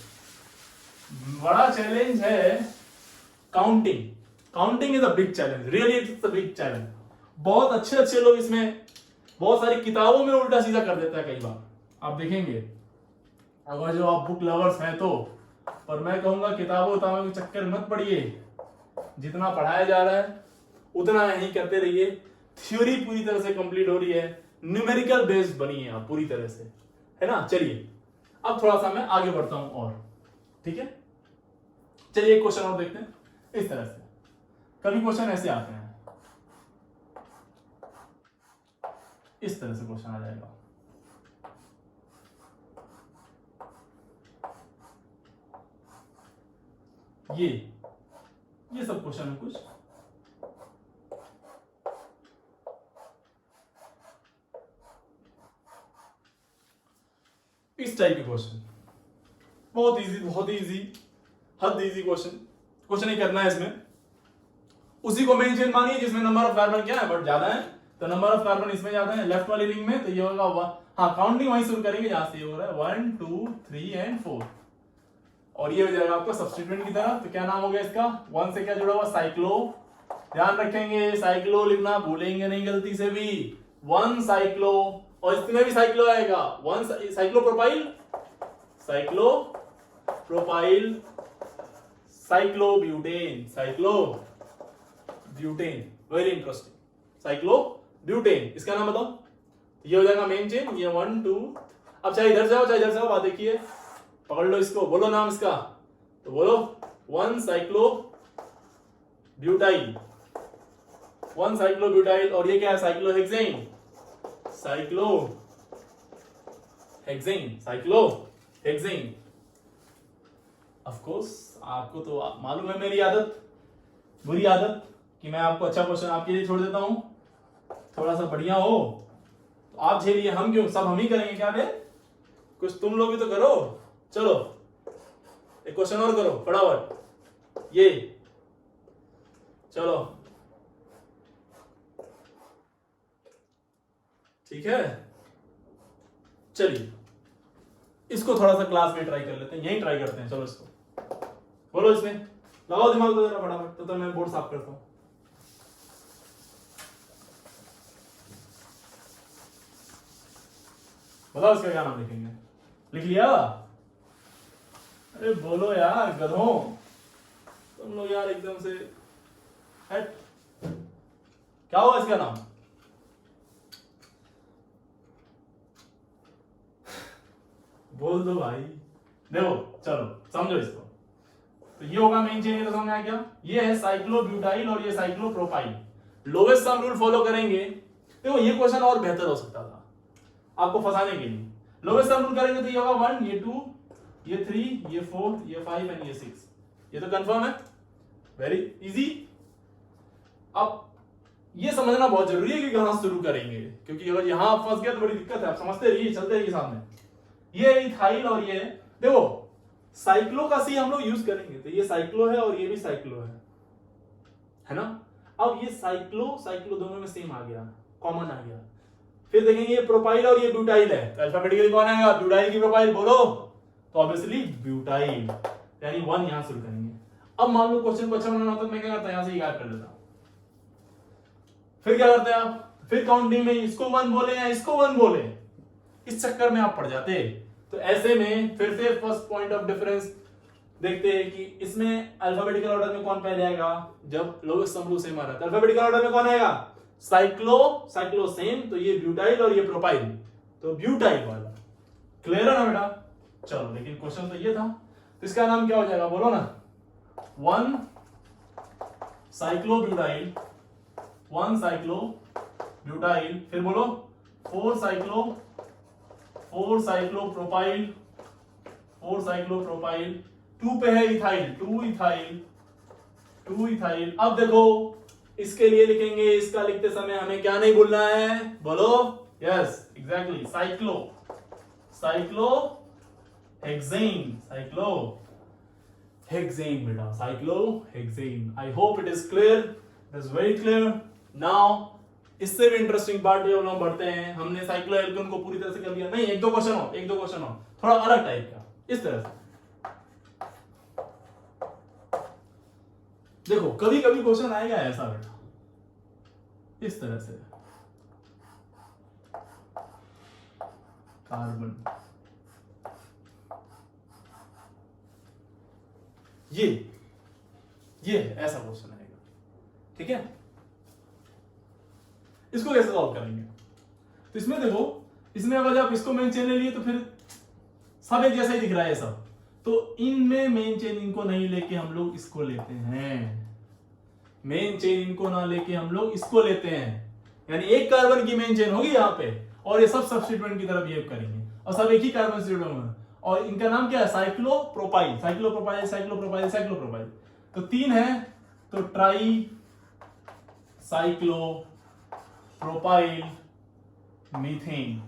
बड़ा चैलेंज है counting. Counting is a big challenge, really it's a big challenge. बहुत अच्छे लोग इसमें बहुत सारी किताबों में उल्टा सीधा कर देता है कई बार, आप देखेंगे। अगर जो आप बुक लवर्स हैं तो, पर मैं कहूंगा किताबों के चक्कर मत पड़िए, जितना पढ़ाया जा रहा है उतना यही करते रहिए। थ्योरी पूरी तरह से कंप्लीट हो रही है, न्यूमेरिकल बेस्ड बनी है आप पूरी तरह से, है ना। चलिए अब थोड़ा सा मैं आगे बढ़ता हूं और, ठीक है। चलिए एक क्वेश्चन और देखते हैं इस तरह से। कभी क्वेश्चन ऐसे आते हैं, इस तरह से क्वेश्चन आ जाएगा। ये सब क्वेश्चन है कुछ। टाइप के क्वेश्चन, बहुत इजी, हद इजी क्वेश्चन, कुछ नहीं करना है इसमें। उसी को मेन चेन मानिए जिसमें नंबर ऑफ कार्बन क्या है बट ज्यादा है, तो नंबर ऑफ कार्बन इसमें ज्यादा है लेफ्ट वाली रिंग में, तो ये होगा हाँ काउंटिंग वहीं शुरू करेंगे जहां से ये हो रहा है 1 2 3 एंड 4, और ये हो जाएगा आपका सब्स्टिट्यूएंट की तरह। तो क्या नाम हो गया इसका, 1 से क्या जुड़ा हुआ, साइक्लो, ध्यान रखेंगे साइक्लो लिखना भूलेंगे नहीं गलती से भी, 1 साइक्लो, और इसमें भी साइक्लो आएगा, 1 cyclopropyl, cyclopropyl, cyclobutane, cyclobutane, very interesting, cyclobutane, इसका नाम बताओ। ये हो जाएगा मेन चेन, ये 1 2, अब चाहे इधर जाओ चाहे इधर जाओ, बात देखिए, पकड़ लो इसको, बोलो नाम इसका, तो बोलो 1 साइक्लोब्यूटाइल, 1 साइक्लोब्यूटाइल, और ये क्या है, साइक्लोहेक्सेन, साइक्लोहेक्सेन। ऑफ कोर्स आपको तो मालूम है मेरी आदत, बुरी आदत, कि मैं आपको अच्छा क्वेश्चन आपके लिए छोड़ देता हूं, थोड़ा सा बढ़िया हो तो आप झेलिए, हम क्यों, सब हम ही करेंगे क्या बे, कुछ तुम लोग भी तो करो। चलो एक क्वेश्चन और करो फटाफट, ये चलो ठीक है, चलिए इसको थोड़ा सा क्लास में ट्राई कर लेते हैं, यहीं ट्राई करते हैं, चलो इसको बोलो, इसमें लगाओ दिमाग को जरा फटाफट, तो मैं बोर्ड साफ करता हूं। बताओ इसका क्या नाम लिखेंगे, लिख लिया, अरे बोलो यार गधों, तुम लोग यार एकदम से हट, क्या हुआ इसका नाम, बोल दो भाई, देखो चलो समझो इसको, तो ये होगा मेन चेन, ये तो समझ आया क्या, ये है साइक्लोब्यूटाइल और ये cyclopropyl, lowest sum rule follow करेंगे। देखो ये क्वेश्चन और बेहतर हो सकता था आपको फंसाने के लिए, लोवेस्ट सम रूल करेंगे तो ये होगा 1, ये 2, ये 3, ये 4, ये 5 एंड ये 6, ये तो कंफर्म है, वेरी इजी। अब ये समझना बहुत जरूरी है कि कहां शुरू करेंगे, क्योंकि अगर यहां आप फंस गए तो बड़ी दिक्कत है, आप समझते रहिए, चलते रहिए सामने। ये इथाइल और ये देखो साइक्लो का सी हम लोग यूज करेंगे, तो ये साइक्लो है और ये भी साइक्लो है ना। अब ये साइक्लो साइक्लो दोनों में सेम आ गया, कॉमन आ गया, फिर देखेंगे ये प्रोपाइल और ये ब्यूटाइल है, तो अल्फाबेटिकली कौन आएगा, ब्यूटाइल की प्रोपाइल बोलो, तो ऑब्वियसली ब्यूटाइल, यानी 1 यहां शुरू करेंगे। अब मान लो क्वेश्चन को अच्छा बनाना होता है, मैं क्या करता यहां से गायब कर देता हूं, फिर क्या करते हैं आप, फिर काउंटिंग में इसको 1 बोले या इसको 1 बोले, इस चक्कर में आप पड़ जाते। तो ऐसे में फिर से फर्स्ट पॉइंट ऑफ डिफरेंस देखते हैं कि इसमें अल्फाबेटिकल ऑर्डर में कौन पहले आएगा, जब लोवेस्ट सम रूल सेम आ रहा है, अल्फाबेटिकल ऑर्डर में कौन आएगा, साइक्लो सेम, तो ये ब्यूटाइल और ये प्रोपाइल, तो ब्यूटाइल वाला, क्लियर है ना बेटा। चलो लेकिन क्वेश्चन तो ये था, तो इसका नाम क्या हो जाएगा बोलो ना, 1 साइक्लोब्यूटाइल, 1 साइक्लोब्यूटाइल, फिर बोलो 4 साइक्लोप्रोपाइल, 4 साइक्लोप्रोपाइल, 2 पे है इथाइल, 2 इथाइल। अब देखो इसके लिए लिखेंगे, इसका लिखते समय हमें क्या नहीं भूलना है, बोलो, यस एग्जैक्टली, साइक्लोहेक्सेन बेटा, cyclohexane. I hope it is clear, it is very clear. Now इससे भी इंटरेस्टिंग पार्ट जो हम बढ़ते हैं, हमने साइक्लोएल्केन को पूरी तरह से कर लिया, नहीं एक दो क्वेश्चन हो थोड़ा अलग टाइप का, इस तरह से देखो, कभी कभी क्वेश्चन आएगा ऐसा बेटा, इस तरह से, कार्बन, ये ऐसा क्वेश्चन आएगा, ठीक है। इसको कैसे सॉल्व करेंगे, तो इसमें देखो, इसमें अगर आप इसको मेन चेन ले लिए तो फिर सब एक जैसा ही दिख रहा है सब, तो इनमें मेन चेन इनको नहीं लेके हम लोग इसको लेते हैं, मेन चेन इनको ना लेके हम लोग इसको लेते हैं, यानी एक कार्बन की मेन चेन होगी यहाँ पे, और ये सब सब्स्टिट्यूएंट की तरह बिहेव करेंगे, और सब एक ही कार्बन से जुड़े हुए हैं, और इनका नाम क्या है, साइक्लोप्रोपाइल, तो 3 है, तो try cyclopropyl methane,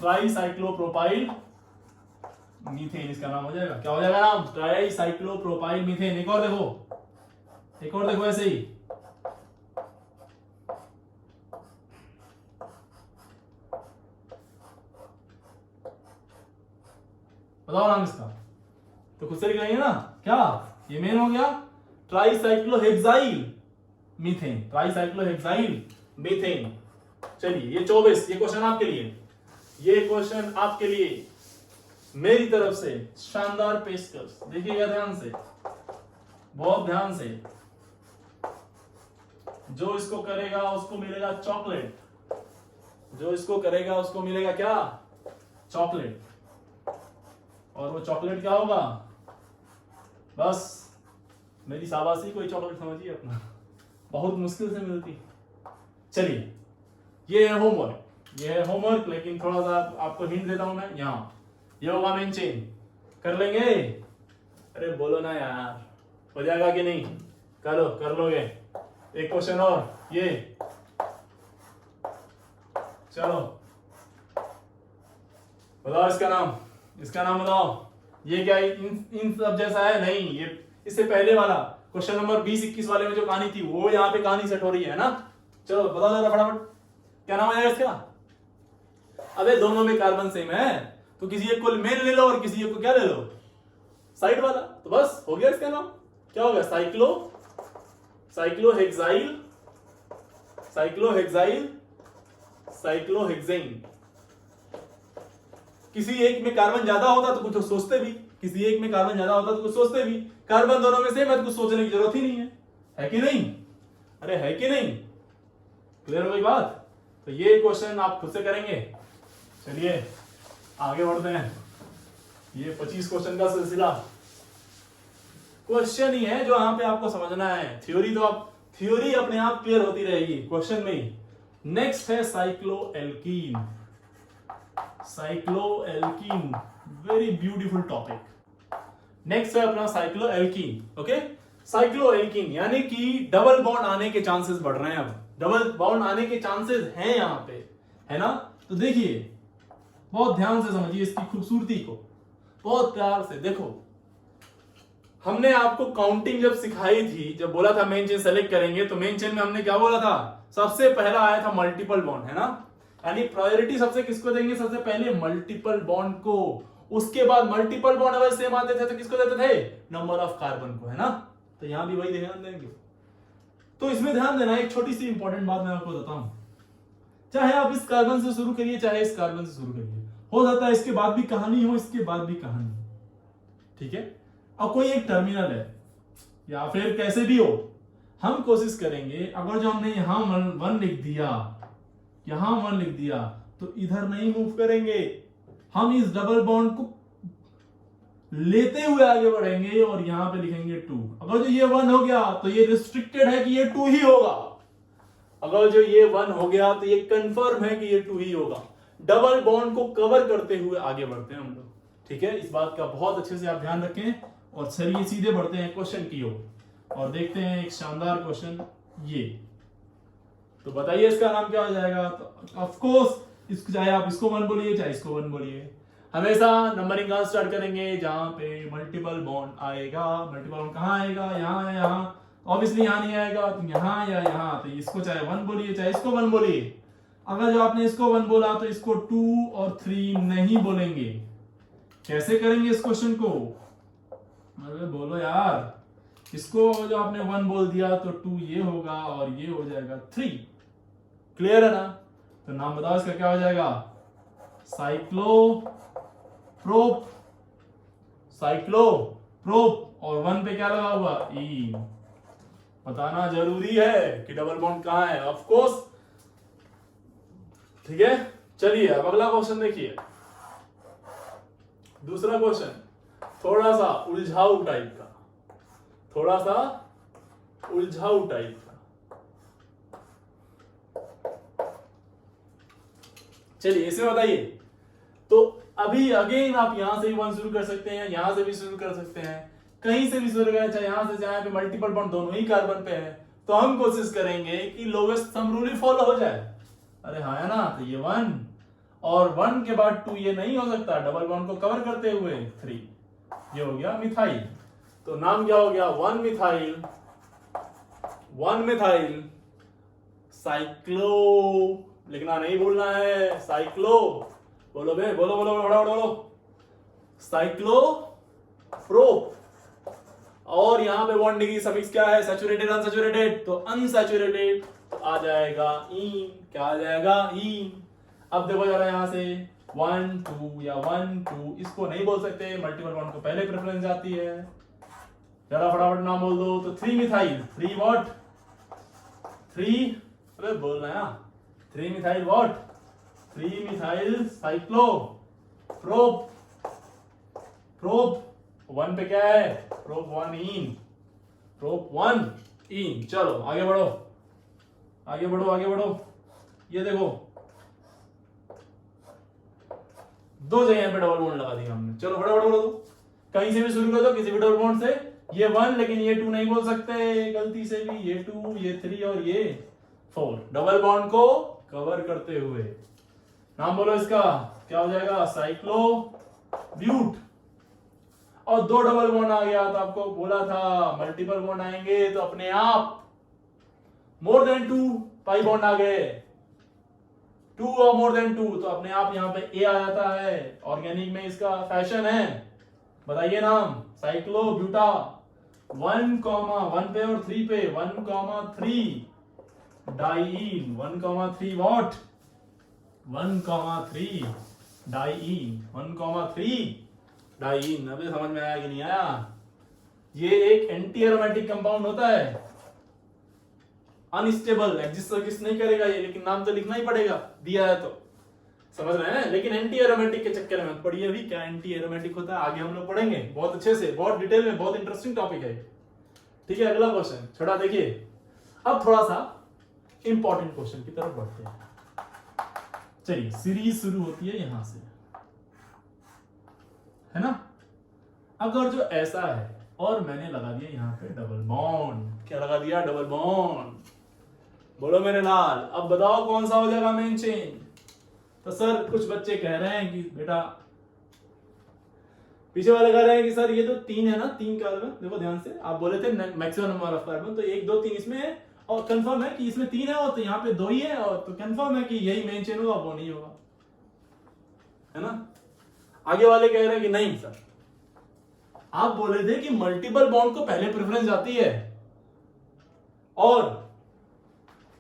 try cyclopropyl methane इसका नाम हो जाएगा। क्या हो जाएगा नाम? ट्राइसाइक्लोप्रोपाइल मीथेन। एक और देखो ऐसे ही। बताओ नाम इसका, तो खुद से लिख लेंगे ना। क्या ये मेन हो गया? ट्राइसाइक्लोहेक्साइल मीथेन, ट्राइसाइक्लोहेक्साइल मीथेन। चलिए ये 24, ये क्वेश्चन आपके लिए, ये क्वेश्चन आपके लिए मेरी तरफ से शानदार पेशकश। देखिएगा ध्यान से, बहुत ध्यान से। जो इसको करेगा उसको मिलेगा चॉकलेट, जो इसको करेगा उसको मिलेगा क्या? चॉकलेट। और वो चॉकलेट क्या होगा? बस मेरी शाबाशी कोई चॉकलेट समझिए अपना, बहुत मुश्किल से मिलती। चलिए ये है होमवर्क, लेकिन थोड़ा सा आपको हिंट देता हूं मैं। यहाँ ये होगा मेन चेन, कर लेंगे? अरे बोलो ना यार, हो जाएगा कि नहीं? कर लोगे? एक क्वेश्चन और, ये चलो बताओ इसका नाम बताओ। ये क्या इन सब जैसा है? नहीं, ये इससे पहले वाला क्वेश्चन नंबर 20-21 वाले में जो कहानी थी वो यहाँ पे कहानी सेट हो रही है ना। चलो बताओ जरा फटाफट, क्या नाम है इसका? अबे दोनों में कार्बन सेम है, तो किसी एक को मेन ले लो और किसी एक को क्या ले लो? साइड वाला। तो बस हो गया इसका नाम। क्या हो गया? साइक्लोहेक्सेन। किसी एक में कार्बन ज्यादा होता तो कुछ सोचते भी, कार्बन दोनों में सेम है तो कुछ सोचने की जरूरत ही नहीं है कि नहीं? अरे है कि नहीं? क्लियर हो गई बात? तो ये क्वेश्चन आप खुद से करेंगे। चलिए आगे बढ़ते हैं। ये 25 क्वेश्चन का सिलसिला क्वेश्चन ही है जो यहाँ पे आपको समझना है। थ्योरी अपने आप क्लियर होती रहेगी क्वेश्चन में ही। नेक्स्ट है cycloalkene, very beautiful topic. Next है अपना साइक्लोएल्कीन। ओके, साइक्लोएल्कीन यानी कि डबल बॉन्ड आने के चांसेस बढ़ रहे हैं। अब डबल बॉन्ड आने के चांसेस हैं यहाँ पे, है ना? तो देखिए बहुत ध्यान से समझिए इसकी खूबसूरती को, बहुत प्यार से देखो। हमने आपको काउंटिंग जब सिखाई थी, जब बोला था मेन चेन सेलेक्ट करेंगे, तो मेन चेन में हमने क्या बोला था? सबसे पहला आया था मल्टीपल बॉन्ड, है ना? यानी प्रायोरिटी सबसे किसको देंगे? सबसे पहले मल्टीपल बॉन्ड को। उसके बाद मल्टीपल बॉन्ड अगर सेम आते थे तो किसको देते थे? नंबर ऑफ कार्बन को, है ना? तो यहां भी वही ध्यान देंगे। तो इसमें ध्यान देना, एक छोटी सी इंपॉर्टेंट बात मैं आपको बताता हूं। चाहे आप इस कार्बन से शुरू करिए, चाहे इस कार्बन से शुरू करिए, हो सकता है इसके बाद भी कहानी हो, इसके बाद भी कहानी, ठीक है? अब कोई एक टर्मिनल है या फिर कैसे भी हो, हम कोशिश करेंगे अगर जो हमने यहां 1 लिख दिया, यहां 1 लिख दिया, तो इधर नहीं मूव करेंगे। हम इस डबल बॉन्ड को लेते हुए आगे बढ़ेंगे और यहां पे लिखेंगे 2। अगर जो ये 1 हो गया तो ये रिस्ट्रिक्टेड है कि ये 2 ही होगा। अगर जो ये 1 हो गया तो ये कंफर्म है कि ये 2 ही होगा। डबल बॉन्ड को कवर करते हुए आगे बढ़ते हैं हम लोग, ठीक है? इस बात का बहुत अच्छे से आप ध्यान रखें। और चलिए सीधे बढ़ते हैं क्वेश्चन की ओर और देखते हैं एक शानदार क्वेश्चन। ये तो बताइए इसका नाम क्या हो जाएगा? तो ऑफ कोर्स चाहे आप इसको 1 बोलिए चाहे इसको 1 बोलिए, हमेशा नंबरिंग का स्टार्ट करेंगे जहां पे मल्टीपल बॉन्ड आएगा। मल्टीपल बॉन्ड कहां आएगा? यहां है, यहां ऑब्वियसली यहां नहीं आएगा, तो यहां या यहां। तो इसको चाहे 1 बोलिए चाहे इसको 1 बोलिए। अगर जो आपने इसको 1 बोला तो इसको 2 और 3 नहीं बोलेंगे। कैसे करेंगे इस क्वेश्चन को? अरे बोलो यार। इसको जो आपने 1 बोल दिया तो 2 ये होगा और ये हो जाएगा 3। क्लियर है ना? तो नाम बताओ इसका क्या हो जाएगा? साइक्लोप्रोप और 1 पे क्या लगा हुआ? ई। बताना जरूरी है कि डबल बॉन्ड कहां है, ऑफ कोर्स, ठीक है? चलिए अब अगला क्वेश्चन देखिए। दूसरा क्वेश्चन थोड़ा सा उलझाऊ टाइप का, चलिए इसमें बताइए। तो अभी अगेन आप यहां से भी 1 शुरू कर सकते हैं, यहां से भी शुरू कर सकते हैं, कहीं से भी शुरू करें, चाहे यहां से चाहे पे मल्टीपल बॉन्ड दोनों ही कार्बन पे है। तो हम कोशिश करेंगे कि लोवेस्ट सम रूल ही फॉलो हो जाए। अरे हाँ है ना? तो ये 1 और 1 के बाद 2 ये नहीं हो सकता, डबल बॉन्ड को कवर करते हुए 3, ये हो गया मिथाइल। तो नाम क्या हो गया, 1 मिथाइल साइक्लो, लिखना नहीं भूलना है, साइक्लो, बोलो बे, बोलो बोलो बोलो बोलो, साइक्लो प्रोप। और यहां पे बॉन्ड की सफिक्स क्या है, सैचुरेटेड अनसैचुरेटेड, तो अनसैचुरेटेड तो आ जाएगा इन, क्या आ जाएगा इन। अब देखो जरा यहां से 1 2 या 1 2 इसको नहीं बोल सकते, मल्टीपल बॉन्ड को पहले प्रेफरेंस जाती है। जरा फटाफट नाम बोल दो, तो 3 मिथाइल, 3 व्हाट, 3, अरे बोलना है 3 methyl what, 3 methyl cyclo prop, prop 1 पे क्या है, प्रोप 1 इन, प्रोप 1 इन। चलो आगे बढ़ो आगे बढ़ो आगे बढ़ो, ये देखो 2 जगह पे डबल बॉन्ड लगा दिया हमने। चलो फटाफट बोलो, कहीं से भी शुरू कर दो, किसी भी डबल बॉन्ड से। ये 1 लेकिन ये 2 नहीं बोल सकते गलती से भी, ये 2 ये 3 और ये 4, डबल बॉन्ड को कवर करते हुए। नाम बोलो इसका, क्या हो जाएगा, साइक्लो ब्यूट। और 2 डबल बॉन्ड आ गया, तो आपको बोला था मल्टीपल बॉन्ड आएंगे तो अपने आप मोर देन 2 पाई बॉन्ड आ गए, 2 और मोर देन 2 तो अपने आप यहां पे ए आ जाता है। ऑर्गेनिक में इसका फैशन है, बताइए नाम, साइक्लो ब्यूटा। 1 पे और 3 पे 1,3 डाइईन, 1,3 व्हाट, 1,3 डाइईन, 1,3 डाइईन। अभी समझ में आया कि नहीं आया? ये एक एंटी एरोमेटिक कंपाउंड होता है, अनस्टेबल, एग्जिस्ट नहीं करेगा ये, लेकिन नाम तो लिखना ही पड़ेगा, दिया है तो, समझ रहे हैं। लेकिन एंटी एरोमेटिक के चक्कर में पढ़िए भी क्या एंटी एरोमेटिक होता है, आगे हम लोग पढ़ेंगे बहुत अच्छे से, बहुत डिटेल में, बहुत इंटरेस्टिंग टॉपिक है। ठीक है, अगला क्वेश्चन छोड़ा देखिए। अब थोड़ा सा इंपॉर्टेंट क्वेश्चन की तरफ बढ़ते हैं। चलिए, सीरीज शुरू होती है यहां से, है ना। अगर जो ऐसा है और मैंने लगा दिया यहाँ पे डबल बॉन्ड, क्या लगा दिया, डबल बॉन्ड, बोलो मेरे लाल, अब बताओ कौन सा हो जाएगा मेन चेन। तो सर कुछ बच्चे कह रहे हैं कि बेटा, पीछे वाले कह रहे हैं कि सर ये तो 3 है ना, 3 कार्बन, देखो ध्यान से, आप बोले थे मैक्सिमम नंबर ऑफ कार्बन, तो 1 2 3 इसमें है, और कंफर्म है कि इसमें 3 है, और तो यहाँ पे 2 ही है, और तो कंफर्म है कि यही मेन चेन होगा, वो नहीं होगा, है ना। आगे वाले कह रहे हैं कि नहीं सर, आप बोले थे कि मल्टीपल बॉन्ड को पहले प्रेफरेंस जाती है और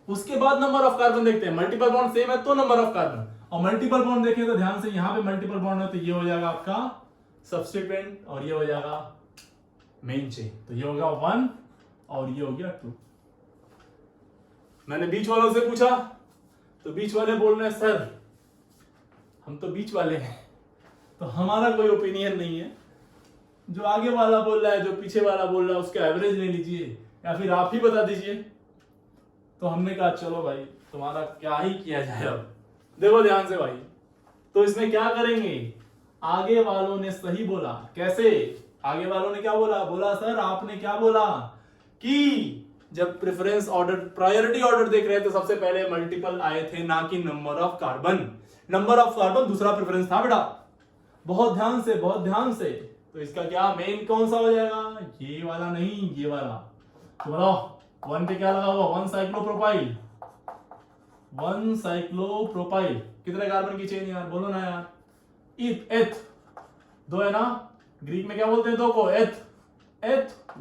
उसके बाद नंबर ऑफ कार्बन देखते हैं। मल्टीपल बॉन्ड सेम है तो नंबर ऑफ कार्बन, और मल्टीपल बॉन्ड देखें तो ध्यान से यहां पे मल्टीपल बॉन्ड है, तो ये हो जाएगा आपका सब्स्टिट्यूएंट और ये हो जाएगा मेन चेन, तो ये होगा 1 और ये हो गया 2। मैंने बीच वालों से पूछा तो बीच वाले बोल रहे हैं सर हम तो बीच वाले हैं, तो हमारा कोई ओपिनियन नहीं है, जो आगे वाला बोल रहा है, जो पीछे वाला बोल रहा है, उसका एवरेज ले लीजिए या फिर आप ही बता दीजिए। तो हमने कहा चलो भाई तुम्हारा क्या ही किया जाए। अब देखो ध्यान से भाई, तो इसमें क्या करेंगे, आगे वालों ने सही बोला। कैसे, आगे वालों ने क्या बोला, बोला सर आपने क्या बोला कि जब प्रेफरेंस ऑर्डर, प्रायोरिटी ऑर्डर देख रहे थे, तो सबसे पहले मल्टीपल आए थे, ना कि number of carbon. Number of carbon दूसरा प्रेफरेंस था बेटा, बहुत ध्यान से, बहुत ध्यान से। तो इसका क्या मेन कौन सा हो जाएगा, ये वाला नहीं, ये वाला। तो बताओ 1 पे क्या लगा हुआ, 1 साइक्लोप्रोपाइल, 1 साइक्लोप्रोपाइल, कितने कार्बन की चेन यार, बोलो ना यार, एथ 2 है ना, ग्रीक में क्या बोलते हैं 2 को, एथ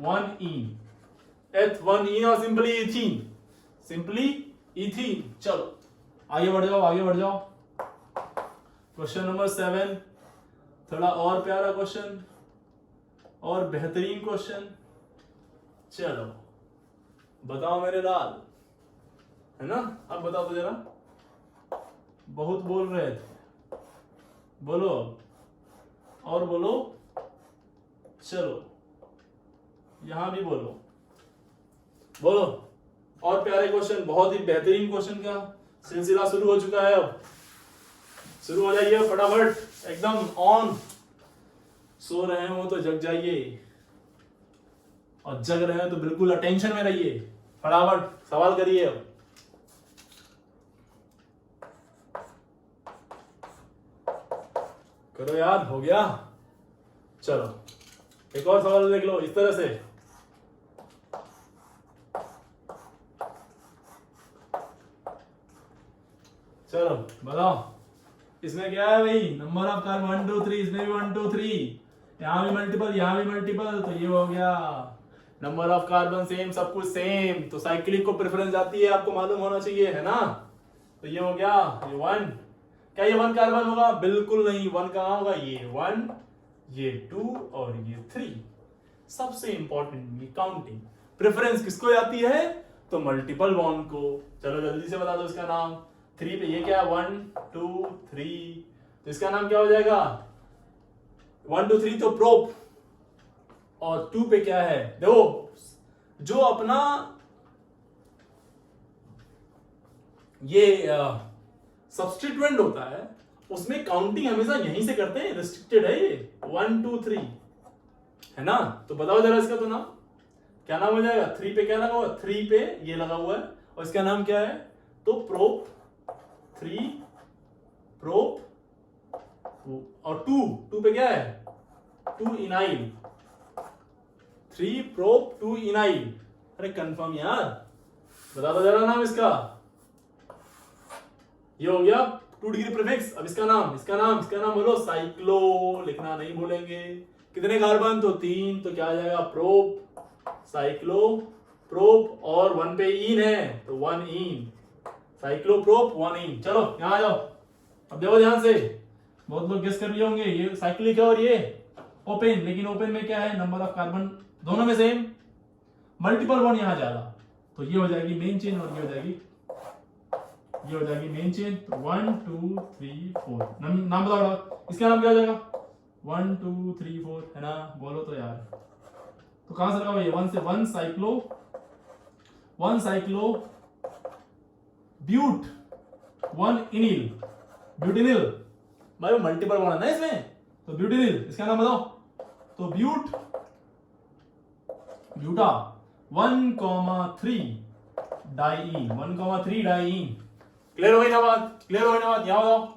1 इन, एथ 1 इन, और सिंपली इथीन, सिंपली इथीन। चलो आगे बढ़ जाओ, आगे बढ़ जाओ। क्वेश्चन नंबर 7, थोड़ा और प्यारा क्वेश्चन और बेहतरीन क्वेश्चन। चलो बताओ मेरे लाल, है ना। अब बताओ तो जरा, बहुत बोल रहे थे, बोलो और बोलो, चलो यहां भी बोलो, बोलो। और प्यारे क्वेश्चन, बहुत ही बेहतरीन क्वेश्चन का सिलसिला शुरू हो चुका है। अब शुरू हो जाइए फटाफट, एकदम ऑन। सो रहे हो तो जग जाइए, और जग रहे हो तो बिल्कुल अटेंशन में रहिए, फटाफट सवाल करिए। अब करो यार, हो गया। चलो एक और सवाल देख लो इस तरह से। चलो बताओ इसमें क्या है भाई, नंबर ऑफ कार्बन 1 2 3, इसमें भी 1 2 3, यहाँ भी मल्टीपल यहाँ भी मल्टीपल, तो ये हो गया नंबर ऑफ कार्बन सेम, सब कुछ सेम, तो साइक्लिक को प्रेफरेंस जाती है, आपको मालूम होना चाहिए, है ना। तो ये हो गया ये 1, क्या ये 1 कार्बन होगा? बिल्कुल नहीं, 1 कहाँ होगा? ये 1, ये 2 और ये 3। सबसे इंपॉर्टेंट ये काउंटिंग, प्रेफरेंस किसको जाती है? तो मल्टीपल बॉन्ड को। चलो जल्दी से बता दो इसका नाम। 3 पे ये क्या है? 1 2 3, तो इसका नाम क्या हो जाएगा? 1 2 3 तो प्रोप, और 2 पे क्या है? देखो जो अपना ये सब्स्टिट्यूएंट होता है उसमें काउंटिंग हमेशा यहीं से करते हैं, रिस्ट्रिक्टेड है ये 1 2 3, है ना। तो बताओ जरा इसका तो नाम क्या नाम हो जाएगा? 3 पे क्या लगा हुआ? 3 पे ये लगा हुआ है, और इसका नाम क्या है? तो प्रोप 3 प्रोप, और 2 पे क्या है? 2 इनाइल, 3 प्रोप 2 इनाइल। अरे कंफर्म यार, बता दो जरा नाम इसका। ये हो गया 2 डिग्री प्रीफिक्स। अब इसका नाम बोलो। साइक्लो लिखना नहीं भूलेंगे। कितने कार्बन? तो 3, तो क्या आ जाएगा? प्रोप साइक्लो प्रोप, और 1 पे इन है तो 1 इन, साइक्लो प्रोप 1 इन। चलो यहां आ जाओ, अब देखो ध्यान से, बहुत लोग गेस कर लिए होंगे ये साइक्लिक है और ये ओपन, लेकिन ओपन में क्या है? नंबर ऑफ कार्बन दोनों में सेम, मल्टीपल बॉन्ड यहां ज्यादा, तो ये हो जाएगी मेन चेन, और ये हो जाएगी मेन चेन। 1 2 3 4, नाम बताओ इसका नाम क्या हो जाएगा? 1 2 3 4, है ना। बोलो तो यार, तो कहां से लगा भाई? 1 से 1 साइक्लो ब्यूट 1 इनिल, ब्यूटिनिल भाई, मल्टीपल बॉन्ड है ना इसमें, तो ब्यूटिनिल इसका नाम बताओ। तो ब्यूटा 1,3 डाइईन, 1,3 डाइईन। क्लियर हो गई ना बात? यहां बताओ।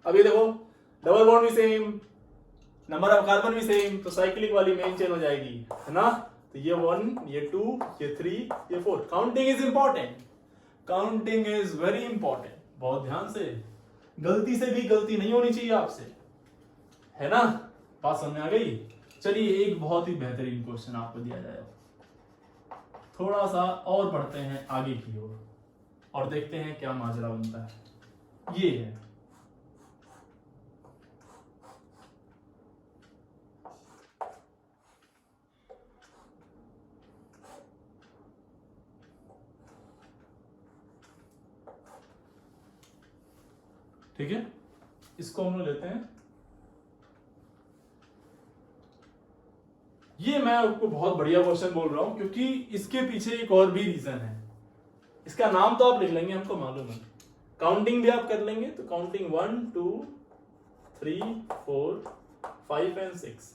अब ये देखो डबल बॉन्ड भी सेम, नंबर ऑफ कार्बन भी सेम, तो साइक्लिक वाली मेन चेन हो जाएगी, है ना। तो ये 1 ये 2 ये 3 ये 4। Counting is important, counting is very important. बहुत ध्यान से, गलती से भी गलती नहीं होनी चाहिए आपसे, है ना। बात समझ में आ गई? चलिए एक बहुत ही बेहतरीन क्वेश्चन आपको दिया जाए, थोड़ा सा और बढ़ते हैं आगे की ओर और देखते हैं क्या माजरा बनता है। ये है ठीक है, इसको हम लोग लेते हैं। ये मैं आपको बहुत बढ़िया क्वेश्चन बोल रहा हूं क्योंकि इसके पीछे एक और भी रीजन है। इसका नाम तो आप लिख लेंगे, हमको मालूम है, काउंटिंग भी आप कर लेंगे, तो काउंटिंग 1 2 3 4 5 एंड 6।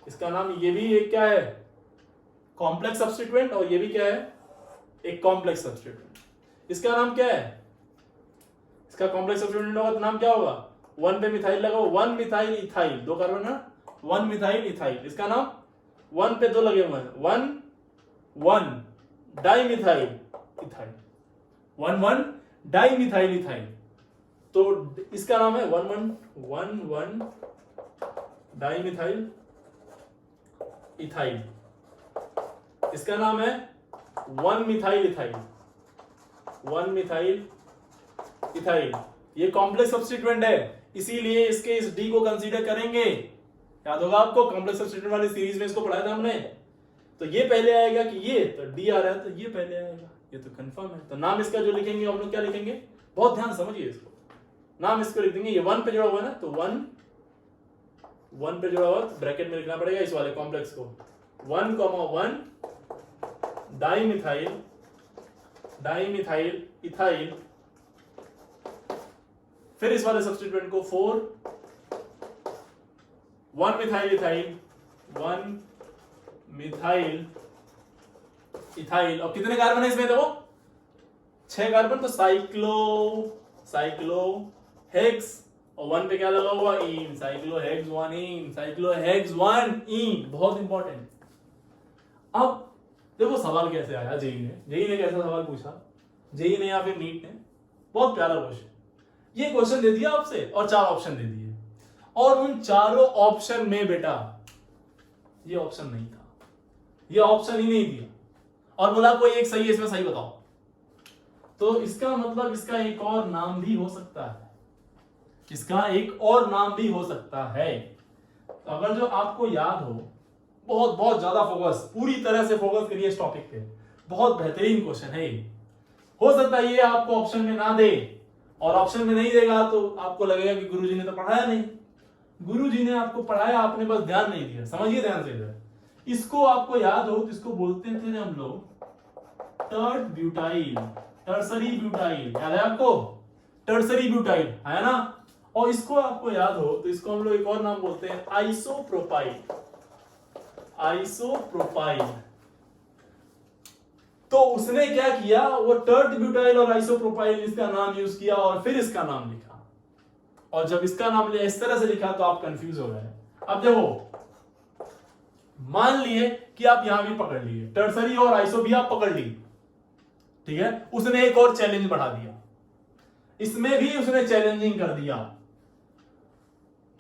इसका नाम ये भी एक क्या है? कॉम्प्लेक्स सब्स्टिट्यूएंट, और ये भी क्या है? एक कॉम्प्लेक्स सब्स्टिट्यूएंट। इसका नाम क्या है? इसका कॉम्प्लेक्स सब्स्टिट्यूएंट होगा तो नाम क्या होगा? 1 पे मिथाइल लगाओ, 1 मिथाइल इथाइल, 2 कार्बन है, 1 मिथाइल इथाइल। इसका नाम 1 पे 2 लगे हुए हैं, 1 डाइमिथाइल इथाइल, 1 डाइमिथाइल इथाइल। तो इसका नाम है 1 डाइमिथाइल इथाइल। इसका नाम है 1 मिथाइल इथाइल, 1 मिथाइल इथाइल। ये कॉम्प्लेक्स सब्स्टिट्यूएंट है, इसीलिए इसके इस डी को कंसीडर करेंगे। याद होगा आपको, कॉम्प्लेक्स सब्स्टिट्यूएंट वाली सीरीज में इसको पढ़ाया था हमने। तो ये पहले आएगा कि ये, तो डी आ रहा है तो ये पहले आएगा, ये तो कंफर्म है। तो नाम इसका जो लिखेंगे हम लोग क्या लिखेंगे? बहुत ध्यान समझिए इसको, नाम इसको लिख देंगे। ये 1 पे जुड़ा हुआ है ना, तो 1 पे जुड़ा हुआ तो ब्रैकेट में लिखना पड़ेगा इस वाले कॉम्प्लेक्स को, 1,1 डाइमिथाइल इथाइल। फिर इस वाले सब्स्टिट्यूएंट को 1 मिथाइल इथाइल, 1 मिथाइल इथाइल। और कितने कार्बन है इसमें? देखो 6 कार्बन, तो साइक्लो हेक्स और 1 पे क्या लगा हुआ, इन, साइक्लोहेक्स-1-इन, साइक्लोहेक्स-1-इन, बहुत इंपॉर्टेंट। अब देखो सवाल कैसे आया, जेई ने कैसा सवाल पूछा, जेई ने या फिर नीट ने, बहुत प्यारा क्वेश्चन। ये क्वेश्चन दे दिया आपसे और 4 ऑप्शन दे दिए, और उन चारों ऑप्शन में बेटा ये ऑप्शन नहीं था, ये ऑप्शन ही नहीं दिया, और बोला कोई एक सही है, इसमें सही बताओ। तो इसका मतलब इसका एक और नाम भी हो सकता है, इसका एक और नाम भी हो सकता है। तो अगर जो आपको याद हो, बहुत बहुत ज्यादा फोकस, पूरी तरह से फोकस करिए इस टॉपिक पे, बहुत बेहतरीन क्वेश्चन है ये। हो सकता है ये आपको ऑप्शन में ना दे, और ऑप्शन में नहीं देगा तो आपको लगेगा कि गुरुजी ने तो पढ़ाया नहीं। गुरुजी ने आपको पढ़ाया, आपने बस ध्यान नहीं दिया। समझिए ध्यान से इधर, इसको आपको याद हो तो इसको बोलते थे हम लोग टर्ट ब्यूटाइल, टर्सरी ब्यूटाइल, याद है आपको, टर्सरी ब्यूटाइल है ना। और इसको आपको याद हो तो इसको हम लोग एक और नाम बोलते हैं आइसोप्रोपाइल, आइसोप्रोपाइल। तो उसने क्या किया, वो टर्ट ब्यूटाइल और आइसोप्रोपाइल इसका नाम यूज किया और फिर इसका नाम लिखा। और जब इसका नाम इस तरह से लिखा तो आप कंफ्यूज हो गए। अब देखो, मान लिए कि आप यहां भी पकड़ लिए, टर्सरी और आइसो भी आप पकड़ ली, ठीक है। उसने एक और चैलेंज बढ़ा दिया, इसमें भी उसने चैलेंजिंग कर दिया।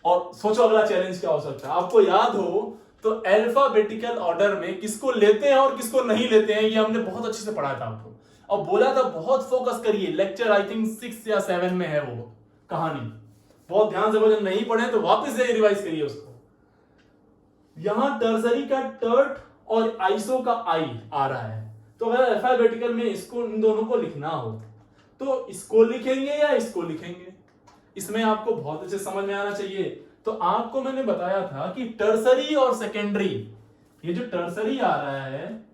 और सोचो अगला चैलेंज क्या हो सकता है। आपको याद हो तो अल्फाबेटिकल ऑर्डर में किसको लेते हैं और किसको नहीं लेते हैं, ये हमने बहुत अच्छे से पढ़ा था आपको, और बोला था बहुत फोकस करिए। लेक्चर आई थिंक 6 या 7 में है वो कहानी, बहुत ध्यान से वो नहीं पढ़े तो वापस से रिवाइज करिए उसको। यहां टर्सरी का टर्ट और आइसो का आई आ रहा है, तो अगर अल्फाबेटिकल में इसको, इन दोनों को लिखना हो तो इसको लिखेंगे या इसको लिखेंगे, इसमें आपको बहुत अच्छे समझ में आना चाहिए। तो आपको मैंने बताया था कि टर्सरी और सेकेंडरी, ये जो टर्सरी आ रहा है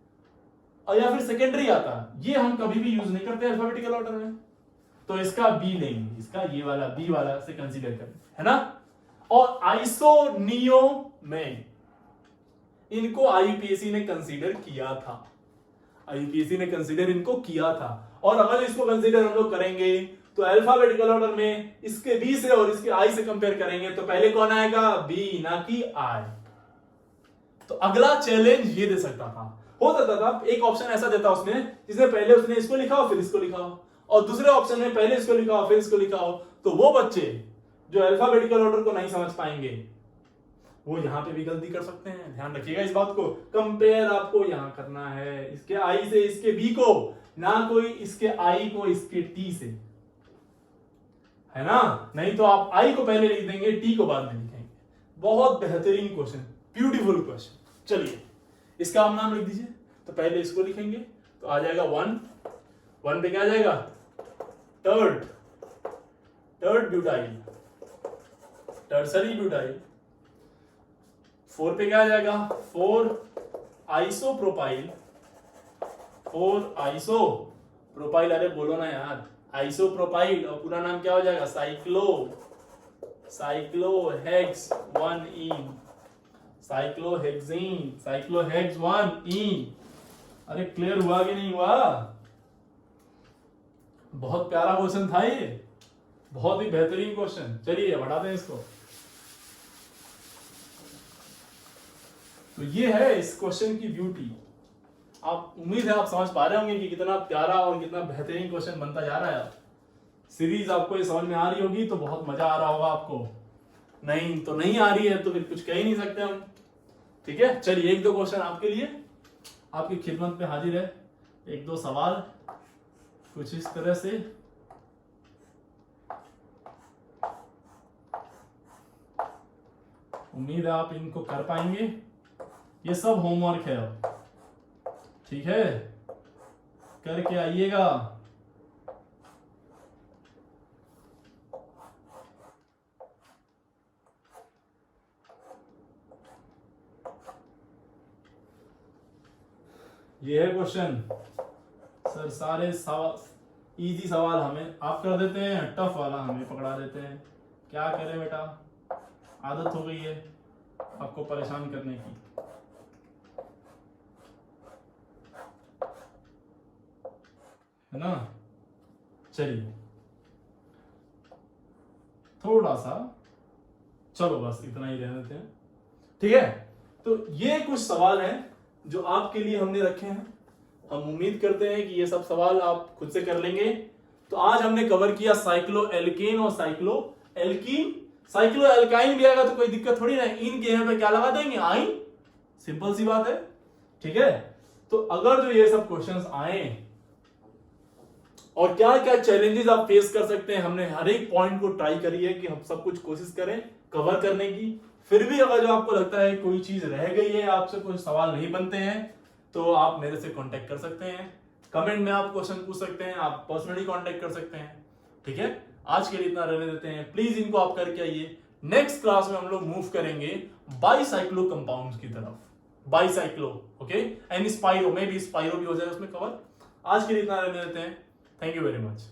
और या फिर सेकेंडरी आता है, ये हम कभी भी यूज नहीं करते अल्फाबेटिकल ऑर्डर में। तो इसका बी लेंगे, इसका ये वाला बी वाला से कंसीडर करें, है ना। और आइसो नियो में इनको आईयूपीएससी ने कंसीडर किया था, आईयूपीएससी ने कंसीडर इनको किया था। और अगर इसको कंसीडर हम लोग करेंगे तो अल्फाबेटिकल ऑर्डर में इसके बी से और इसके आई से कंपेयर करेंगे तो पहले कौन आएगा, बी, ना कि आई। तो अगला चैलेंज ये दे सकता था, हो सकता था एक ऑप्शन ऐसा देता उसने जिसमें पहले उसने इसको लिखा हो फिर इसको लिखा हो, और दूसरे ऑप्शन में पहले इसको लिखा हो फिर इसको लिखा हो। तो वो बच्चे जो अल्फाबेटिकल ऑर्डर को नहीं समझ पाएंगे वो यहां पे भी गलती कर सकते हैं। ध्यान रखिएगा इस बात को, कंपेयर आपको यहां करना है, इसके आई से इसके बी को, ना कोई इसके आई को इसके टी से, है ना। नहीं तो आप आई को पहले लिख देंगे, टी को बाद में लिखेंगे। बहुत बेहतरीन क्वेश्चन, ब्यूटीफुल क्वेश्चन। चलिए इसका आप नाम लिख दीजिए। तो पहले इसको लिखेंगे तो आ जाएगा 1 पे क्या आ जाएगा, tert, tert butyl, tertiary butyl. 4 पे क्या आ जाएगा, 4 आइसोप्रोपाइल, 4 आइसोप्रोपाइल। अरे बोलो ना यार, आइसोप्रोपाइल, और पूरा नाम क्या हो जाएगा, साइक्लोहेक्स-1-इन, साइक्लोहेक्सीन, साइक्लोहेक्स-1-इन। अरे क्लियर हुआ कि नहीं हुआ। बहुत प्यारा क्वेश्चन था ये, बहुत ही बेहतरीन क्वेश्चन। चलिए बढ़ाते हैं इसको। तो ये है इस क्वेश्चन की ब्यूटी। आप, उम्मीद है आप समझ पा रहे होंगे कि कितना प्यारा और कितना बेहतरीन क्वेश्चन बनता जा रहा है। सीरीज आपको ये समझ में आ रही होगी तो बहुत मजा आ रहा होगा आपको, नहीं तो नहीं आ रही है तो फिर कुछ कह ही नहीं सकते हम, ठीक है। चलिए 1-2 क्वेश्चन आपके लिए, आपकी खिदमत में हाजिर है। 1-2 सवाल कुछ इस तरह से। उम्मीद है आप इनको कर पाएंगे। ये सब होमवर्क है अब, ठीक है, करके आइएगा। ये है क्वेश्चन। सर सारे सवाल इजी सवाल हमें आप कर देते हैं, टफ वाला हमें पकड़ा देते हैं। क्या करें बेटा, आदत हो गई है आपको परेशान करने की। है ना। चलिए थोड़ा सा, चलो बस इतना ही रहने देते हैं, ठीक है। तो ये कुछ सवाल हैं जो आपके लिए हमने रखे हैं। हम उम्मीद करते हैं कि ये सब सवाल आप खुद से कर लेंगे। तो आज हमने कवर किया साइक्लो एल्केन और साइक्लो एल्कीन। साइक्लो एल्काइन भी आएगा तो कोई दिक्कत थोड़ी ना, इन के यहाँ पे क्या लगा देंगे, आइन, सिंपल सी बात है, ठीक है। तो अगर जो ये सब क्वेश्चंस आए और क्या क्या चैलेंजेस आप फेस कर सकते हैं, हमने हर एक पॉइंट को ट्राई करी है कि हम सब कुछ कोशिश करें कवर करने की। फिर भी अगर जो आपको लगता है कोई चीज रह गई है, आपसे कोई सवाल नहीं बनते हैं, तो आप मेरे से कांटेक्ट कर सकते हैं, कमेंट में आप क्वेश्चन पूछ सकते हैं, आप पर्सनली कांटेक्ट कर सकते हैं, ठीक है। आज के लिए इतना रहने देते हैं, प्लीज इनको आप करके आइए। नेक्स्ट क्लास में हम लोग मूव करेंगे बाइसाइक्लो कंपाउंड्स की तरफ, bicyclo, okay, and spiro, may be spiro भी हो जाए उसमें कवर। आज के लिए इतना रहने देते हैं, थैंक यू वेरी मच।